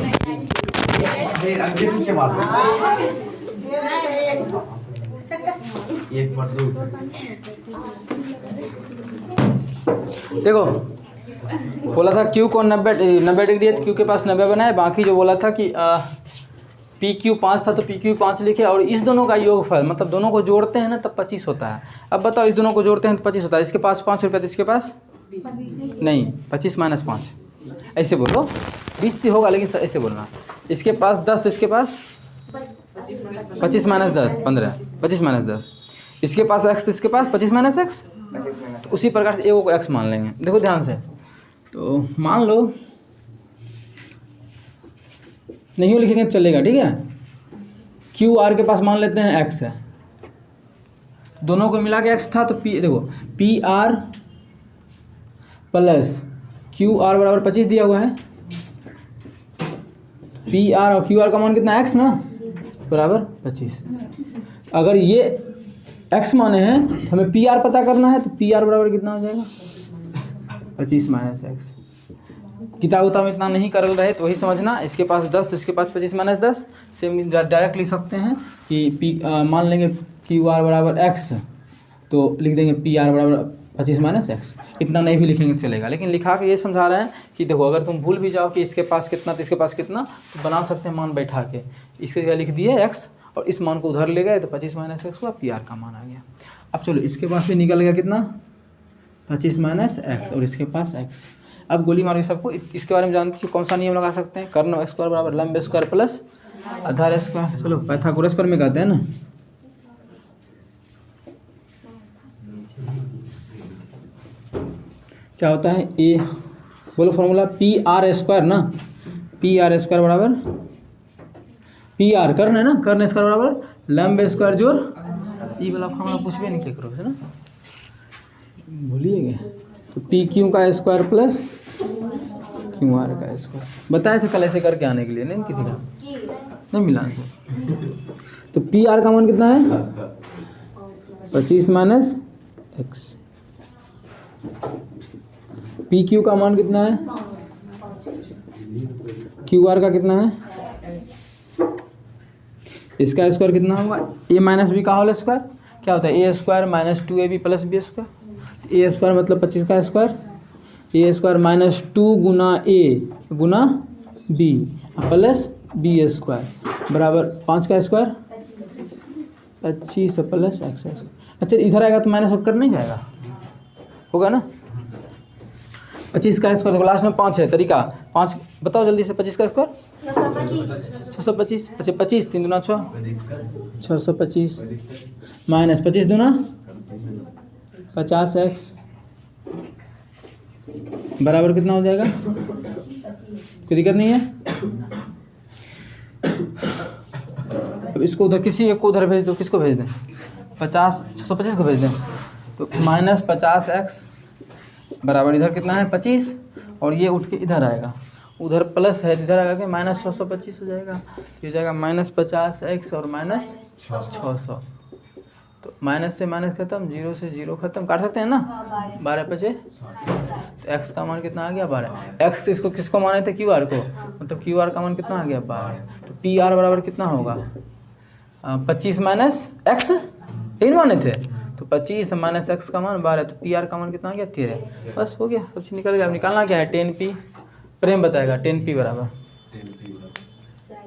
देखो, बोला था क्यू को 90 डिग्री है, क्यू के पास 90 बना है। बाकी जो बोला था कि पी क्यू 5 था तो पी क्यू 5 लिखे, और इस दोनों का योगफल मतलब दोनों को जोड़ते हैं ना तब 25 होता है। अब बताओ इस दोनों को जोड़ते हैं तो 25 होता है। इसके पास 5 रुपये तो इसके पास नहीं, 25 माइनस 5 ऐसे बोलो, 20 होगा लेकिन ऐसे बोलना। इसके पास 10 तो इसके पास 25 माइनस 10 15, 25 माइनस 10। इसके पास x तो इसके पास 25 माइनस x। तो उसी प्रकार से एगो को x मान लेंगे। देखो ध्यान से, तो मान लो नहीं हो लिखेंगे तो चलेगा, ठीक है। क्यू आर के पास मान लेते हैं x है, दोनों को मिला के x था तो p देखो P R plus Q R बराबर 25 दिया हुआ है। पी आर और क्यू आर का मान कितना x ना बराबर 25। अगर ये x माने हैं तो हमें पी आर पता करना है, तो पी आर बराबर कितना हो जाएगा 25 माइनस एक्स। किताब उताब में इतना नहीं कर रहे तो वही समझना। इसके पास 10 तो इसके पास 25 माइनस 10 से डायरेक्ट लिख सकते हैं कि मान लेंगे क्यू आर बराबर x, तो लिख देंगे पी आर बराबर 25 माइनस एक्स। इतना नहीं भी लिखेंगे चलेगा, लेकिन लिखा के ये समझा रहे हैं कि देखो अगर तुम भूल भी जाओ कि इसके पास कितना तो इसके पास कितना, तो बना सकते हैं मान बैठा के। इसके जगह लिख दिए x और इस मान को उधर ले गए तो 25 माइनस एक्स हुआ, पी आर का मान आ गया। अब चलो इसके पास भी निकल गया कितना 25 माइनस एक्स और इसके पास x। अब गोली मारो सबको। इसके बारे में जानते हैं कौन सा नियम लगा सकते हैं, कर्ण स्क्वायर बराबर लंब स्क्वायर प्लस आधार स्क्वायर। चलो पाइथागोरस पर में कहते हैं ना, क्या होता है ए, बोलो फॉर्मूला पी आर स्क्वायर ना, पी आर स्क्वायर बराबर पी आर कर्ण है ना, कर्ण स्क्वायर बराबर लंब स्क्वायर जोड़ ई वाला फॉर्मूला कुछ भी नहीं करो है ना, भूलिएगा। तो पी क्यू का स्क्वायर प्लस क्यू आर का स्क्वायर। बताए थे कल ऐसे करके आने के लिए, नहीं किसी का नहीं मिला आंसर। तो पी आर का मान कितना है 25 माइनस एक्स। पी क्यू का मान कितना है, क्यू आर का कितना है, इसका स्क्वायर कितना होगा ए माइनस बी का होल स्क्वायर। क्या होता है a square minus 2ab plus b square. A square मतलब 25 का स्क्वायर, ए स्क्वायर माइनस 2 गुना ए गुना बी प्लस बी स्क्वायर बराबर 5 का स्क्वायर 25 प्लस एक्स। अच्छा इधर आएगा तो माइनस होकर नहीं जाएगा, होगा ना। 25 का स्क्वायर देखो लास्ट में 5 है, तरीका 5 बताओ जल्दी से। 25 का स्क्वायर 625। अच्छा 25 3 दूना 6 625 माइनस 25 दूना 50x बराबर कितना हो जाएगा, कोई दिक्कत नहीं है। अब इसको उधर किसी एक को उधर भेज दो, किसको भेज दें 625 को भेज दें, तो माइनस 50x बराबर इधर कितना है 25 और ये उठ के इधर आएगा, उधर प्लस है इधर आएगा कि माइनस 625 हो जाएगा। ये हो जाएगा माइनस 50x और माइनस 600। तो माइनस से माइनस खत्म, 0 से 0 खत्म, काट सकते हैं ना 12 बचे। तो x का मान कितना आ गया 12। x इसको किसको माने थे क्यू आर को, मतलब क्यू आर का मान कितना आ गया 12। तो पी आर बराबर कितना होगा 25 माइनस एक्स, तीन माने थे तो 25 माइनस एक्स का मान 12। तो पी आर का मान कितना आ गया 13। बस हो गया, सब चीज़ निकल गया। अब निकालना क्या है 10p, प्रेम बताएगा 10p बराबर,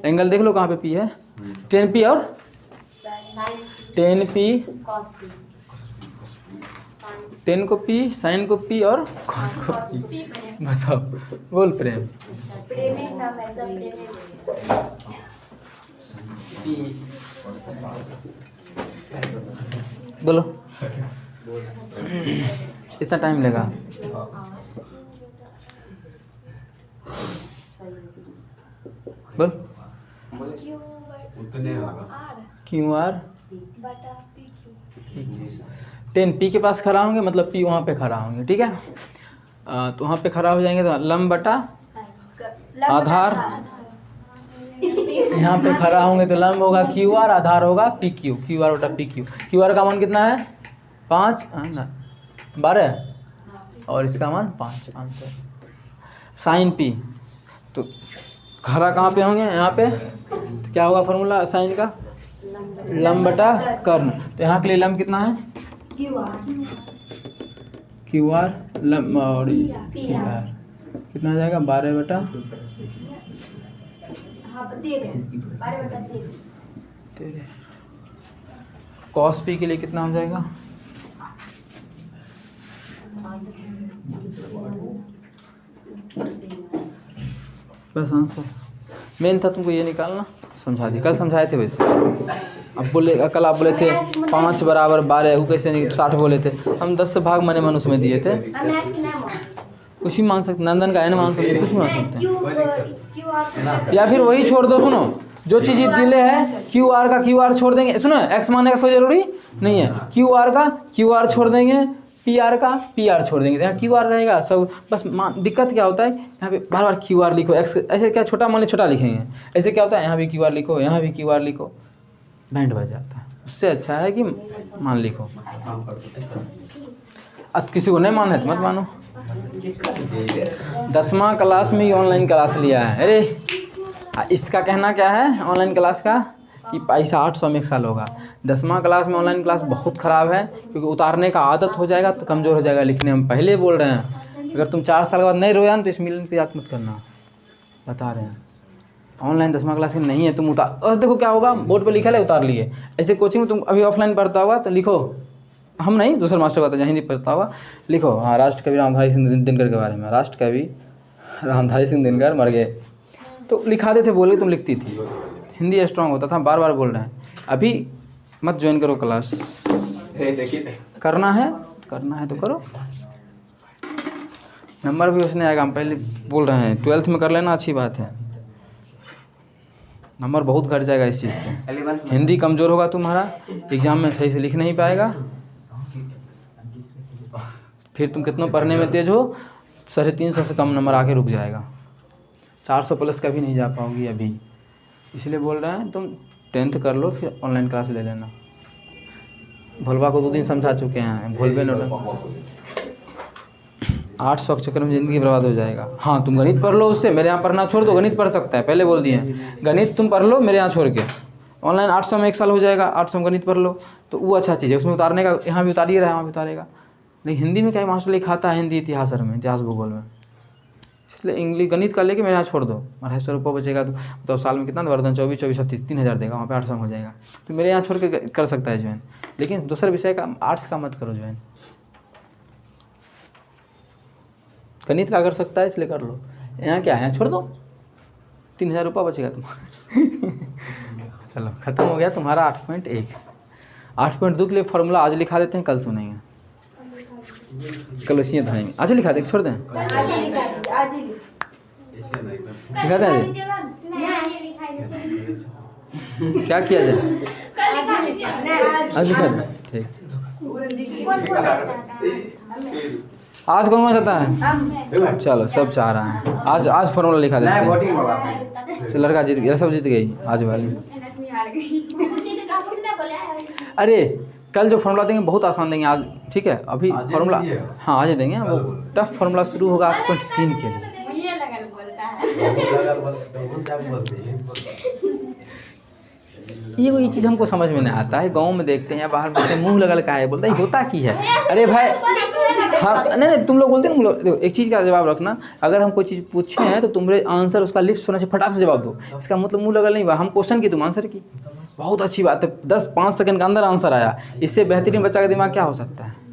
एंगल देख लो कहाँ पे p है 10p और 10p, 10 को p, साइन को p और cos को p। बताओ बोल प्रेम। बोलो इतना टाइम लगा। बोल क्यू आर 10p के पास खड़ा होंगे मतलब p वहाँ पे खड़ा होंगे, ठीक है। तो वहाँ पे खड़ा हो जाएंगे तो लंब बटा आधार, यहाँ पे खड़ा होंगे तो लंब होगा क्यू आर, आधार होगा पी क्यू, क्यू आर बटा पी क्यू। क्यू आर का मान कितना है 5 12 और इसका मान 5 आंसर। साइन पी तो खड़ा कहाँ पे होंगे यहाँ पे, तो क्या होगा फॉर्मूला साइन का लंब बटा कर्ण। तो यहाँ के लिए लंब कितना है क्यू आर लंब और पी आर कितना आ जाएगा 12 बटा तेरे cos p के लिए कितना हो जाएगा? बस आंसर मेन था तुमको ये निकालना, समझा दी, कल समझाए थे वैसे। अब बोले कल आप बोले थे 5 बराबर 12, वो कैसे नहीं 60 बोले थे, हम 10 से भाग मने मन उसमें दिए थे। कुछ भी मान सकते, नंदन का n मान सकते, कुछ भी मान सकते हैं, या फिर वही छोड़ दो। सुनो, जो चीज़ दिले है क्यू आर का क्यू आर छोड़ देंगे, सुनो एक्स मानने का कोई ज़रूरी नहीं है, क्यू आर का क्यू आर छोड़ देंगे, पी आर का पी आर छोड़ देंगे, यहाँ क्यू आर रहेगा सब। बस दिक्कत क्या होता है, यहाँ पे बार बार क्यू आर लिखो, एक्स ऐसे क्या छोटा मान लो छोटा लिखेंगे, ऐसे क्या होता है यहाँ भी क्यू आर लिखो, यहाँ भी क्यू आर लिखो, बैंड बज जाता है। उससे अच्छा है कि मान लिखो। अब किसी को नहीं माना है तो मत मानो। 10वां क्लास में ही ऑनलाइन क्लास लिया है। अरे इसका कहना क्या है ऑनलाइन क्लास का कि पैसा 800 में 1 साल होगा। 10वां क्लास में ऑनलाइन क्लास बहुत ख़राब है, क्योंकि उतारने का आदत हो जाएगा तो कमज़ोर हो जाएगा लिखने। हम पहले बोल रहे हैं, अगर तुम 4 साल के बाद नहीं रोया तो इस मिलन की याद मत करना, बता रहे हैं। ऑनलाइन 10वां क्लास में नहीं है, तुम उतार, और देखो क्या होगा, बोर्ड पे लिखा है उतार लिए। ऐसे कोचिंग में तुम अभी ऑफलाइन पढ़ता होगा तो लिखो, हम नहीं दूसरा मास्टर बताते जहाँ हिंदी पढ़ता होगा, लिखो हाँ राष्ट्र कवि रामधारी सिंह दिनकर के बारे में, राष्ट्र कवि रामधारी सिंह दिनकर मर गए, तो लिखाते थे, बोले तुम लिखती थी, हिंदी स्ट्रांग होता था। बार बार बोल रहे हैं, अभी मत ज्वाइन करो क्लास, करना है तो करो, नंबर भी उसने आएगा। हम पहले बोल रहे हैं 12th में कर लेना, अच्छी बात है, नंबर बहुत घट जाएगा इस चीज़ से। हिंदी कमज़ोर होगा तुम्हारा, एग्ज़ाम में सही से लिख नहीं पाएगा, फिर तुम कितना पढ़ने में तेज हो 350 से कम नंबर आके रुक जाएगा, 400 प्लस कभी नहीं जा पाओगी अभी। इसलिए बोल रहे हैं तुम 10th कर लो, फिर ऑनलाइन क्लास ले लेना। भोलवा को 2 दिन समझा चुके हैं, भोलवे ने 800 के चक्कर में ज़िंदगी बर्बाद हो जाएगा। हाँ तुम गणित पढ़ लो, उससे मेरे यहाँ पढ़ना छोड़ दो, गणित पढ़ सकता है, पहले बोल दिए गणित तुम पढ़ लो मेरे यहाँ छोड़ के, ऑनलाइन 800 में 1 साल हो जाएगा, 800 में गणित पढ़ लो तो वो अच्छा चीज़ है, उसमें उतारने का यहाँ भी उतारिए रहा है, वहाँ भी उतारेगा। लेकिन हिंदी में क्या मास्टर लिखाता है, हिंदी इतिहास में, इतिहास भूगोल में, इसलिए इंग्लिश गणित का लेके मेरे यहाँ छोड़ दो, 250 रुपये बचेगा तो साल में कितना वर्धन 24 37 3000 देगा, वहाँ पे 800 हो जाएगा, तो मेरे यहाँ छोड़ के कर सकता है ज्वाइन। लेकिन दूसरे विषय का आर्ट्स का मत करो ज्वाइन, गणित का कर सकता है इसलिए कर लो। यहाँ क्या है, यहाँ छोड़ दो, 3000 रुपये बचेगा तुम्हारा। चलो खत्म हो गया तुम्हारा 8.1। 8.2 के लिए फॉर्मूला आज लिखा देते हैं, कल सुनेंगे, कल इसी धरेंगे। आज लिखा दे, छोड़ दें, लिखा दें क्या किया जाए, आज लिखा दें, ठीक। आज कौन चाहता है, चलो सब चाह रहा है, आज फॉर्मूला लिखा देते हैं। चल लड़का जीत गया, सब जीत गई आज वाली। अरे कल जो फॉर्मूला देंगे बहुत आसान देंगे आज, ठीक है। अभी फॉर्मूला हाँ आज देंगे, वो टफ फॉर्मूला शुरू होगा 8.3 के लिए। ये चीज़ हमको समझ में नहीं आता है, गांव में देखते हैं, बाहर में मुंह लगल का है, बोलता है होता की है। अरे भाई हाँ नहीं तुम लोग बोलते ना, देखो एक चीज़ का जवाब रखना, अगर हम कोई चीज़ पूछे हैं तो तुम्हारे आंसर उसका लिप्स होना चाहिए, फटाक से जवाब दो, इसका मतलब मुंह लगल नहीं हुआ। हम क्वेश्चन की तुम आंसर की, बहुत अच्छी बात है, 10-5 सेकंड के अंदर आंसर आया, इससे बेहतरीन बच्चा का दिमाग क्या हो सकता है।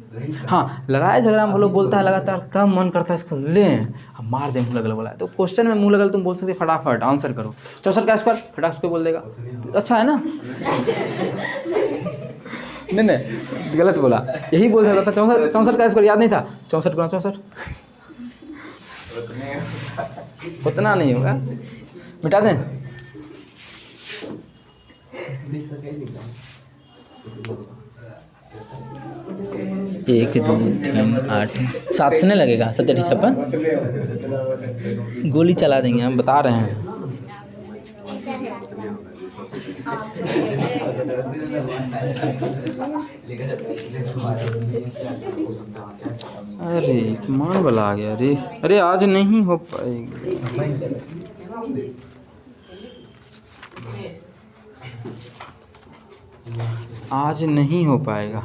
हाँ लड़ाई झगड़ा में लोग बोलता है लगातार, तब मन करता है इसको लें अब मार दें, मुँह लगल बोला है, तो क्वेश्चन में मुँह लगल तुम बोल सकते फटाफट आंसर करो, 64 का स्क्वायर फटाक से बोल देगा, तो अच्छा है ना। नहीं गलत बोला, यही बोल सकता था 64 का स्क्वायर याद नहीं था, 64 गुना 64 उतना नहीं होगा, मिटा दें। एक 2 3 8 7 से नहीं लगेगा, 70 56 गोली चला देंगे, हम बता रहे हैं। अरे मान वाला आ गया, अरे आज नहीं हो पाएगी, आज नहीं हो पाएगा।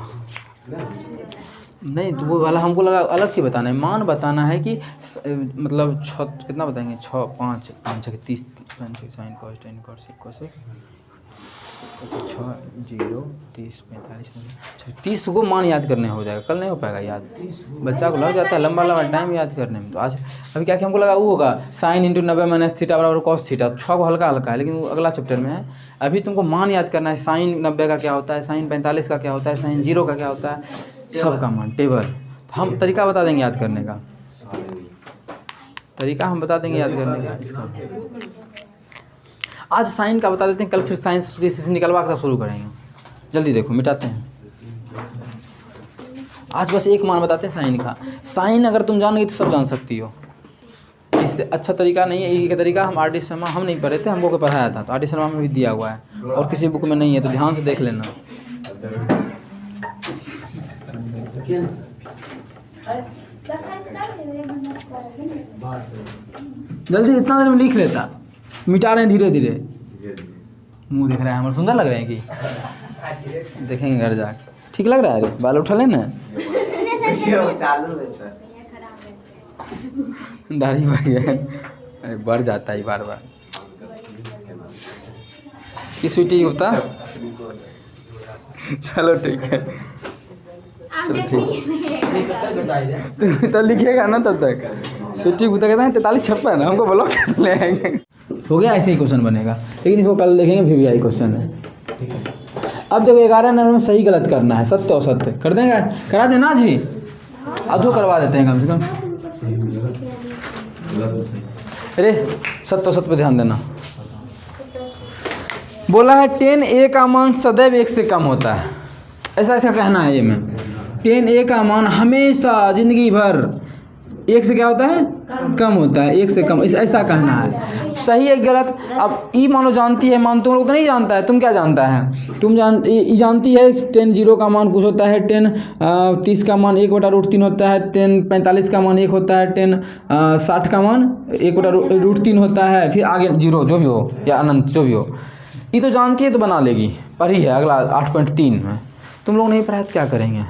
नहीं तो वो वाला हमको लगा अलग चीज़ बताना है, मान बताना है कि मतलब कितना बताएंगे 6 5 5 6 30 sign cos tan cos cosec 6 0 30 45 30 को मान याद करने हो जाएगा, कल नहीं हो पाएगा याद, बच्चा को लग जाता है लंबा लंबा टाइम याद करने में। तो आज अभी क्या हमको लगा वो होगा साइन इंटू 90 माइनस थीटा बराबर कॉस थीटा, 6 को हल्का हल्का है लेकिन वो अगला चैप्टर में है। अभी तुमको मान याद करना है, साइन 90 का क्या होता है, साइन 45 का क्या होता है, साइन 0 का क्या होता है, सब का मान टेबल। तो हम तरीका बता देंगे याद करने का, तरीका हम बता देंगे याद करने का इसका। आज साइन का बता देते हैं, कल फिर साइंस से निकलवा कर शुरू करेंगे। जल्दी देखो मिटाते हैं। आज बस एक मान बताते हैं साइन का। साइन अगर तुम जान गई तो सब जान सकती हो, इससे अच्छा तरीका नहीं है। एक तरीका हम आर डी शर्मा हम नहीं पढ़े थे, हमको पढ़ाया था, तो आर डी शर्मा में भी दिया हुआ है और किसी बुक में नहीं है, तो ध्यान से देख लेना। जल्दी इतना देर में लिख लेता, मिटा रहे हैं धीरे धीरे। मुंह दिख रहा है हमारा, सुंदर लग रहे हैं कि देखेंगे घर जाके। ठीक लग रहा है? अरे बाल उठा लेना, दाढ़ी बढ़ गया, अरे बढ़ जाता है बार बार। ये स्वीटी होता, चलो ठीक है, चलो ठीक तो लिखिएगा ना तब तक। स्वीटी होता कहते हैं 43 56 हमको ब्लॉक कर लेंगे। हो गया, ऐसे ही क्वेश्चन बनेगा, लेकिन इसको कल देखेंगे फिर भी यही क्वेश्चन है। अब देखो 11 नंबर में सही गलत करना है, सत्य और सत्य कर देंगे, करा देना जी, अधो करवा देते हैं कम से कम। अरे सत्य और सत्य पे ध्यान देना। बोला है 10a का मान सदैव 1 से कम होता है, ऐसा ऐसा कहना है ये में। 10a का मान हमेशा जिंदगी भर 1 से क्या होता है, कम होता है, 1 से कम, ऐसा कहना है। सही है गलत? अब ई मानो जानती है, मान तुम लोग तो नहीं जानता है, तुम क्या जानता है? तुम जानती है 10 0 का मान कुछ होता है, 10 30 का मान 1/√3 होता है, 10 45 का मान 1 होता है, 10 60 का मान 1/√3 होता है, फिर आगे 0 जो भी हो या अनंत जो भी हो। ये तो जानती है तो बना लेगी, पढ़ी है। अगला 8.3 है, तुम लोग नहीं पढ़ा तो क्या करेंगे?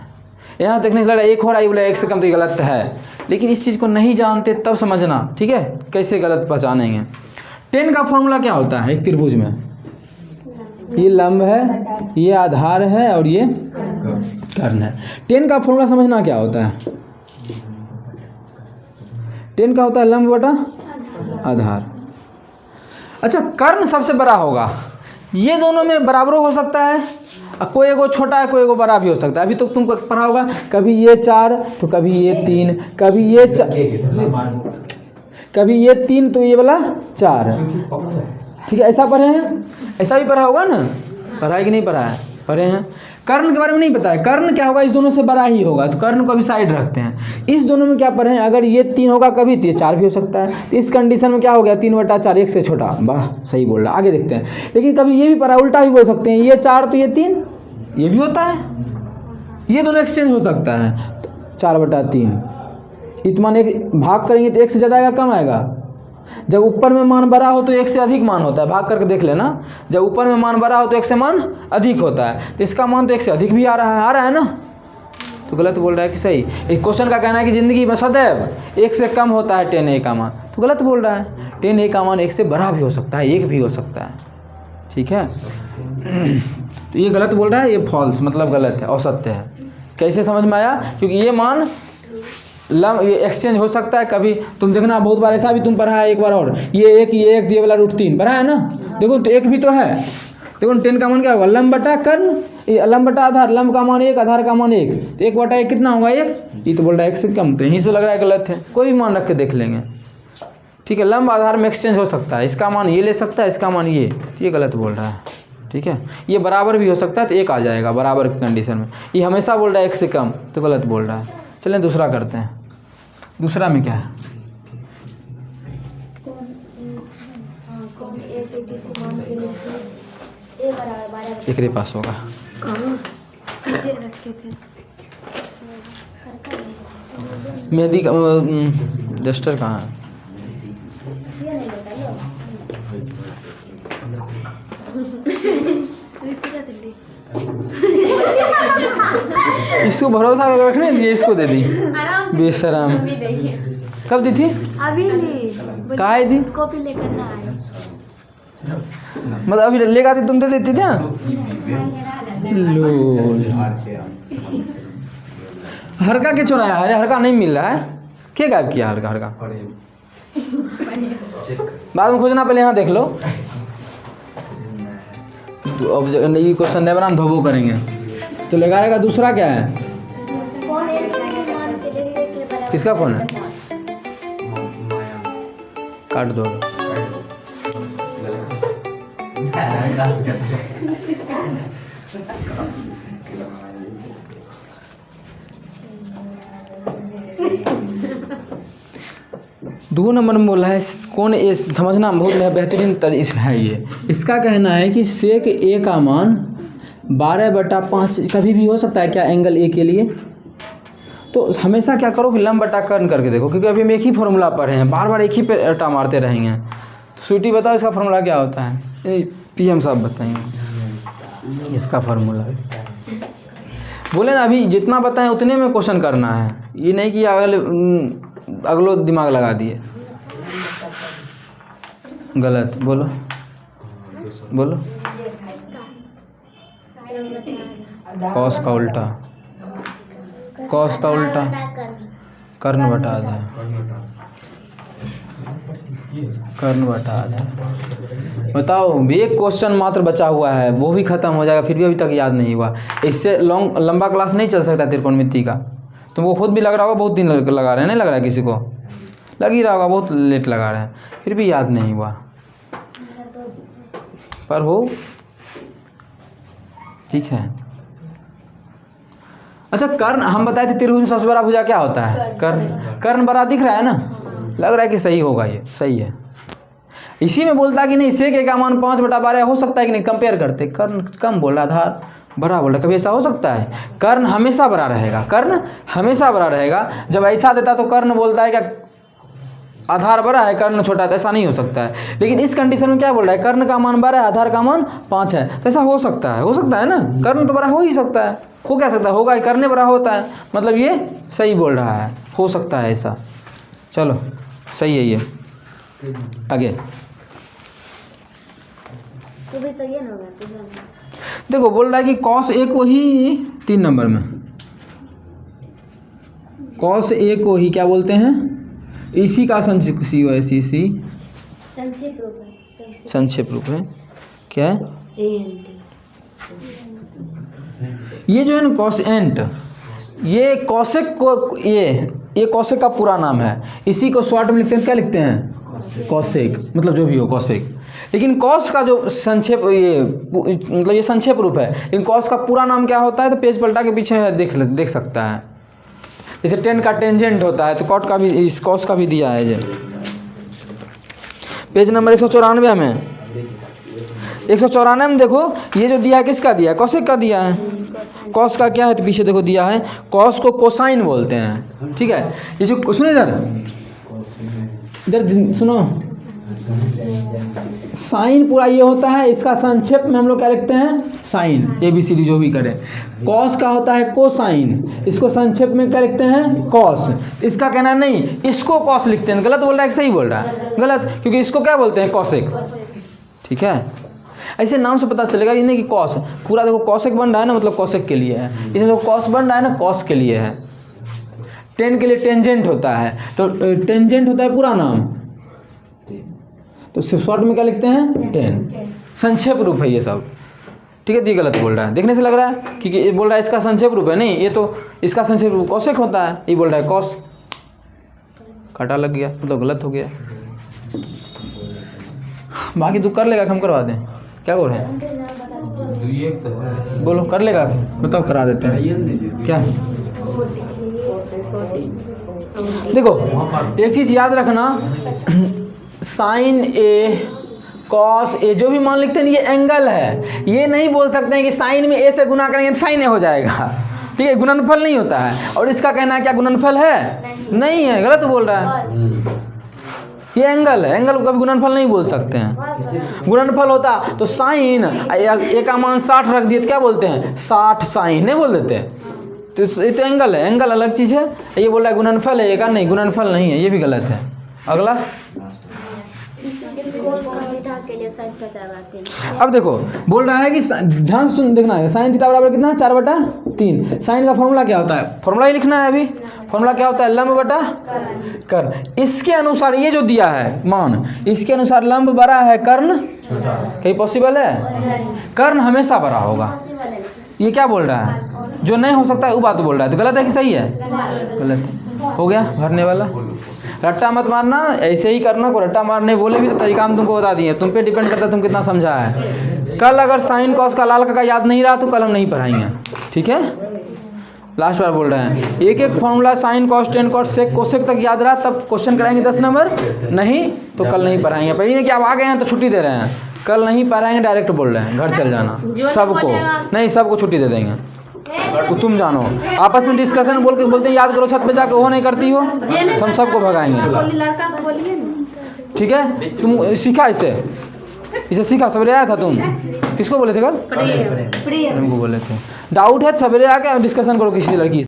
यहाँ देखने से लग रहा है 1 हो रहा है, बोला 1 से कम तो ये गलत है, लेकिन इस चीज़ को नहीं जानते तब समझना, ठीक है, कैसे गलत पहचानेंगे। 10 का फॉर्मूला क्या होता है? एक त्रिभुज में ये लंब है, ये आधार है और ये कर्ण है। 10 का फॉर्मूला समझना क्या होता है? 10 का होता है लंब बटा आधार। अच्छा, कर्ण सबसे बड़ा होगा, ये दोनों में बराबर हो सकता है, कोई एगो छोटा है कोई एगो बड़ा भी हो सकता है। अभी तो तुमको पढ़ा होगा, कभी ये 4 तो कभी ये 3, कभी ये 3 तो ये वाला 4, ठीक है, ऐसा पढ़े हैं? ऐसा भी पढ़ा होगा ना, पढ़ा है कि नहीं पढ़ा है? पढ़े हैं। कर्ण के बारे में नहीं पता है, कर्ण क्या होगा, इस दोनों से बड़ा ही होगा, तो कर्ण को अभी साइड रखते हैं। इस दोनों में क्या पढ़े हैं, अगर ये 3 होगा कभी तो ये 4 भी हो सकता है, तो इस कंडीशन में क्या हो गया 3/4, 1 से छोटा। वाह, सही बोल रहा, आगे देखते हैं। लेकिन कभी ये भी पढ़ा, उल्टा भी बोल सकते हैं, ये 4 तो ये 3, ये भी होता है, ये दोनों एक्सचेंज हो सकता है। 4/3 इतना एक भाग करेंगे तो 1 से ज़्यादा आएगा कम आएगा? जब ऊपर में मान बड़ा हो तो 1 से अधिक मान होता है, भाग करके देख लेना। जब ऊपर में मान बड़ा हो तो 1 से मान अधिक होता है, तो इसका मान तो 1 से अधिक भी आ रहा है ना, तो गलत बोल रहा है कि सही? एक क्वेश्चन का कहना है कि ज़िंदगी में सदैव 1 से कम होता है 10a का मान, तो गलत बोल रहा है। 10a का मान 1 से बड़ा भी हो सकता है, 1 भी हो सकता है, ठीक है। तो ये गलत बोल रहा है, ये फॉल्स मतलब गलत है, असत्य है। कैसे समझ में आया? क्योंकि ये मान ये एक्सचेंज हो सकता है कभी। तुम देखना बहुत बार ऐसा भी तुम पढ़ा है, एक बार और, ये 1 ये वाला √3 पढ़ा है ना, देखो तो 1 भी तो है। देखो 10 का मान क्या होगा, लंब बटा कर्ण, ये लंब बटा आधार, लंब का मान 1 आधार का मान 1, तो 1/1 कितना होगा 1, ये तो बोल रहा है 1 से कम, तो यहीं से लग रहा है गलत है। कोई भी मान रख के देख लेंगे, ठीक है। लंब आधार में एक्सचेंज हो सकता है, इसका मान ये ले सकता है, इसका मान ये, तो ये गलत बोल रहा है, ठीक है। ये बराबर भी हो सकता है तो 1 आ जाएगा बराबर की कंडीशन में, ये हमेशा बोल रहा है 1 से कम, तो गलत बोल रहा है। चलें दूसरा करते हैं। दूसरा में क्या है, एक पास होगा, मेहंदी का डस्टर कहाँ है? इसको भरोसा रखने दिए, इसको दे दी आराम से बेशरम। मम्मी देखिए कब दी थी? अभी नहीं, कहाँ दी? कॉपी लेकर ना आए। मतलब अभी लेकर आती तुम दे देती थी? लो हरका के चुराया है? हरका नहीं मिल रहा है, क्या गायब किया हरका? हरका बाद में खोजना, पहले यहाँ देख लो। अब ये क्वेश्चन नहीं बना, धोबो करेंगे। तो 11 का दूसरा क्या है? कौन एक किसी मान के लिए से के बराबर? किसका फोन है? काट दो। दो नंबर में बोला है कौन ए, समझना बहुत बेहतरीन तरीका है ये। इसका कहना है कि सेक ए का मान 12/5 कभी भी हो सकता है क्या एंगल ए के लिए? तो हमेशा क्या करो कि लंब बटा कर्ण करके देखो, क्योंकि अभी हम एक ही फार्मूला पढ़े हैं, बार बार एक ही पे अट्टा मारते रहेंगे। तो स्वीटी बताओ इसका फार्मूला क्या होता है? PM साहब बताएंगे इसका फार्मूला। बोले ना अभी जितना बताएं उतने में क्वेश्चन करना है, ये नहीं कि अगलो दिमाग लगा दिए। गलत बोलो बोलो। कॉस का उल्टा, कॉस का उल्टा कर्ण बटा आधा, कर्ण बटा आधा। बताओ एक क्वेश्चन मात्र बचा हुआ है, वो भी खत्म हो जाएगा, फिर भी अभी तक याद नहीं हुआ। इससे लंबा क्लास नहीं चल सकता त्रिकोणमिति का। तुमको खुद भी लग रहा होगा बहुत दिन लगा रहे हैं, नहीं लग रहा है किसी को? लग ही रहा होगा, बहुत लेट लगा रहे हैं, फिर भी याद नहीं हुआ। पर हो ठीक है। अच्छा कर्ण हम बताए थे त्रिभुज में सबसे बड़ा भुजा क्या होता है? कर्ण। कर्ण बड़ा दिख रहा है ना, लग रहा है कि सही होगा, ये सही है। इसी में बोलता है कि नहीं सेक ए का मान 5/12 हो सकता है कि नहीं? कंपेयर करते, कर्ण कम बोल रहा, आधार बड़ा बोल रहा। कभी ऐसा हो सकता है? कर्ण हमेशा बड़ा रहेगा, कर्ण हमेशा बड़ा रहेगा। जब ऐसा देता तो कर्ण बोलता है क्या आधार बड़ा है कर्ण छोटा है? तो ऐसा नहीं हो सकता है। लेकिन इस कंडीशन में क्या बोल रहा है? कर्ण का मान 12 है, आधार का मान 5 है, तो ऐसा हो सकता है, हो सकता है ना? कर्ण तो बड़ा हो ही सकता है, हो क्या सकता है? होगा ही, कर्ण बड़ा होता है, मतलब ये सही बोल रहा है, हो सकता है ऐसा। चलो सही है ये। आगे तो भी सही है ना? देखो बोल रहा है कि कॉस ए को ही 3 नंबर में, कॉस ए को ही क्या बोलते हैं? इसी का संक्षिप्त संक्षेप रूप है क्या है? ये जो है ना कॉसेंट, ये कॉसेक को ये कॉसेक का पूरा नाम है। इसी को शॉर्ट में लिखते हैं, क्या लिखते हैं? कॉसेक, मतलब जो भी हो कॉसेक। लेकिन कॉस का जो संक्षेप ये मतलब ये संक्षेप रूप है, लेकिन कॉस का पूरा नाम क्या होता है? तो पेज पलटा के पीछे देख सकता है। जैसे टेन का टेंजेंट होता है, तो कॉट का भी, इस कॉस का भी दिया है। जो पेज नंबर 194 में, 194 में देखो ये जो दिया है किसका दिया है? कॉसेक का दिया है। कॉस का क्या है? तो पीछे देखो दिया है, कॉस को कोसाइन बोलते हैं, ठीक है। ये जो सुनो इधर सुनो, साइन पूरा ये होता है, इसका संक्षेप में हम लोग क्या लिखते हैं? साइन। ABCD जो भी करें। कॉस का होता है कोसाइन, इसको संक्षेप में क्या लिखते हैं? कॉस। इसका कहना नहीं, इसको कॉस लिखते हैं। गलत बोल रहा है कि सही बोल रहा है? गलत, क्योंकि इसको क्या बोलते हैं? कॉसेक, ठीक है। ऐसे नाम से पता चलेगा ये नहीं कि कॉस पूरा देखो कॉसेक बन रहा है ना, मतलब कॉसेक के लिए है। इसमें जो कॉस बन रहा है ना, कॉस के लिए है। टेन के लिए टेंजेंट होता है, तो टेंजेंट होता है पूरा नाम, तो शॉर्ट में क्या लिखते हैं? टेन। संक्षेप रूप है ये सब, ठीक है। ये गलत बोल रहा है, देखने से लग रहा है कि ये बोल रहा है इसका संक्षेप रूप है, नहीं, ये तो इसका संक्षेप रूप कॉसेक होता है, ये बोल रहा है कॉस। काटा लग गया तो गलत हो गया। बाकी तू कर लेगा कि हम करवा दें? क्या बोल रहे हैं? बोलो कर लेगा? बताओ करा देते हैं। क्या देखो एक चीज़ याद रखना, साइन ए कॉस ए जो भी मान लिखते हैं ये एंगल है। ये नहीं बोल सकते हैं कि साइन में ए से गुना करेंगे तो साइन ए हो जाएगा, ठीक है। गुणनफल नहीं होता है। और इसका कहना है क्या गुणनफल है? नहीं है, गलत बोल रहा है। ये एंगल है, एंगल को कभी गुणनफल नहीं बोल सकते हैं। गुणनफल होता तो साइन ए का मान 60 रख दिए तो क्या बोलते हैं 60 साइन, नहीं बोल देते। तो ये तो एंगल है, एंगल अलग चीज़ है। ये बोल रहा है गुणनफल है, ये का नहीं गुणनफल नहीं है, ये भी गलत है। अगला के लिए साइन का 4/3। अब देखो बोल रहा है कि ध्यान से सुन देखना है, साइन थीटा बराबर कितना 4/3। साइन का फॉर्मूला क्या होता है, फॉर्मूला ही लिखना है अभी। फॉर्मूला क्या होता है लंब बटा कर्ण। इसके अनुसार ये जो दिया है मान, इसके अनुसार लंब बड़ा है कर्ण कहीं पॉसिबल है, कर्ण हमेशा बड़ा होगा। ये क्या बोल रहा है, जो नहीं हो सकता है वो बात बोल रहा है। तो गलत है कि सही है, गलत है। हो गया भरने वाला। रट्टा मत मारना, ऐसे ही करना। को रट्टा मारने बोले भी तो तरीका हम तुमको बता दिए, तुम पे डिपेंड करता है तुम कितना समझा है। कल अगर साइन कॉस का लाल का याद नहीं रहा तो कल हम नहीं पढ़ाएंगे, ठीक है। लास्ट बार बोल रहे हैं, एक एक formula sine cos tan cos sec cosec तक याद रहा तब क्वेश्चन कराएंगे 10 नंबर, नहीं तो कल नहीं पढ़ाएंगे। पर ये नहीं कि आप आ गए हैं तो छुट्टी दे रहे हैं, कल नहीं पढ़ाएंगे डायरेक्ट बोल रहे हैं घर चल जाना सबको, नहीं सबको छुट्टी दे देंगे। वो तुम जानो, आपस में डिस्कशन बोल के बोलते याद करो, छत पे जाके वो नहीं करती हो तो हम सबको भगाएंगे, ठीक है। तुम सीखा इसे सीखा, सवेरे आया था तुम, किसको बोले थे कल, तुमको बोले थे। डाउट है सवेरे आके डिस्कशन करो किसी लड़की से।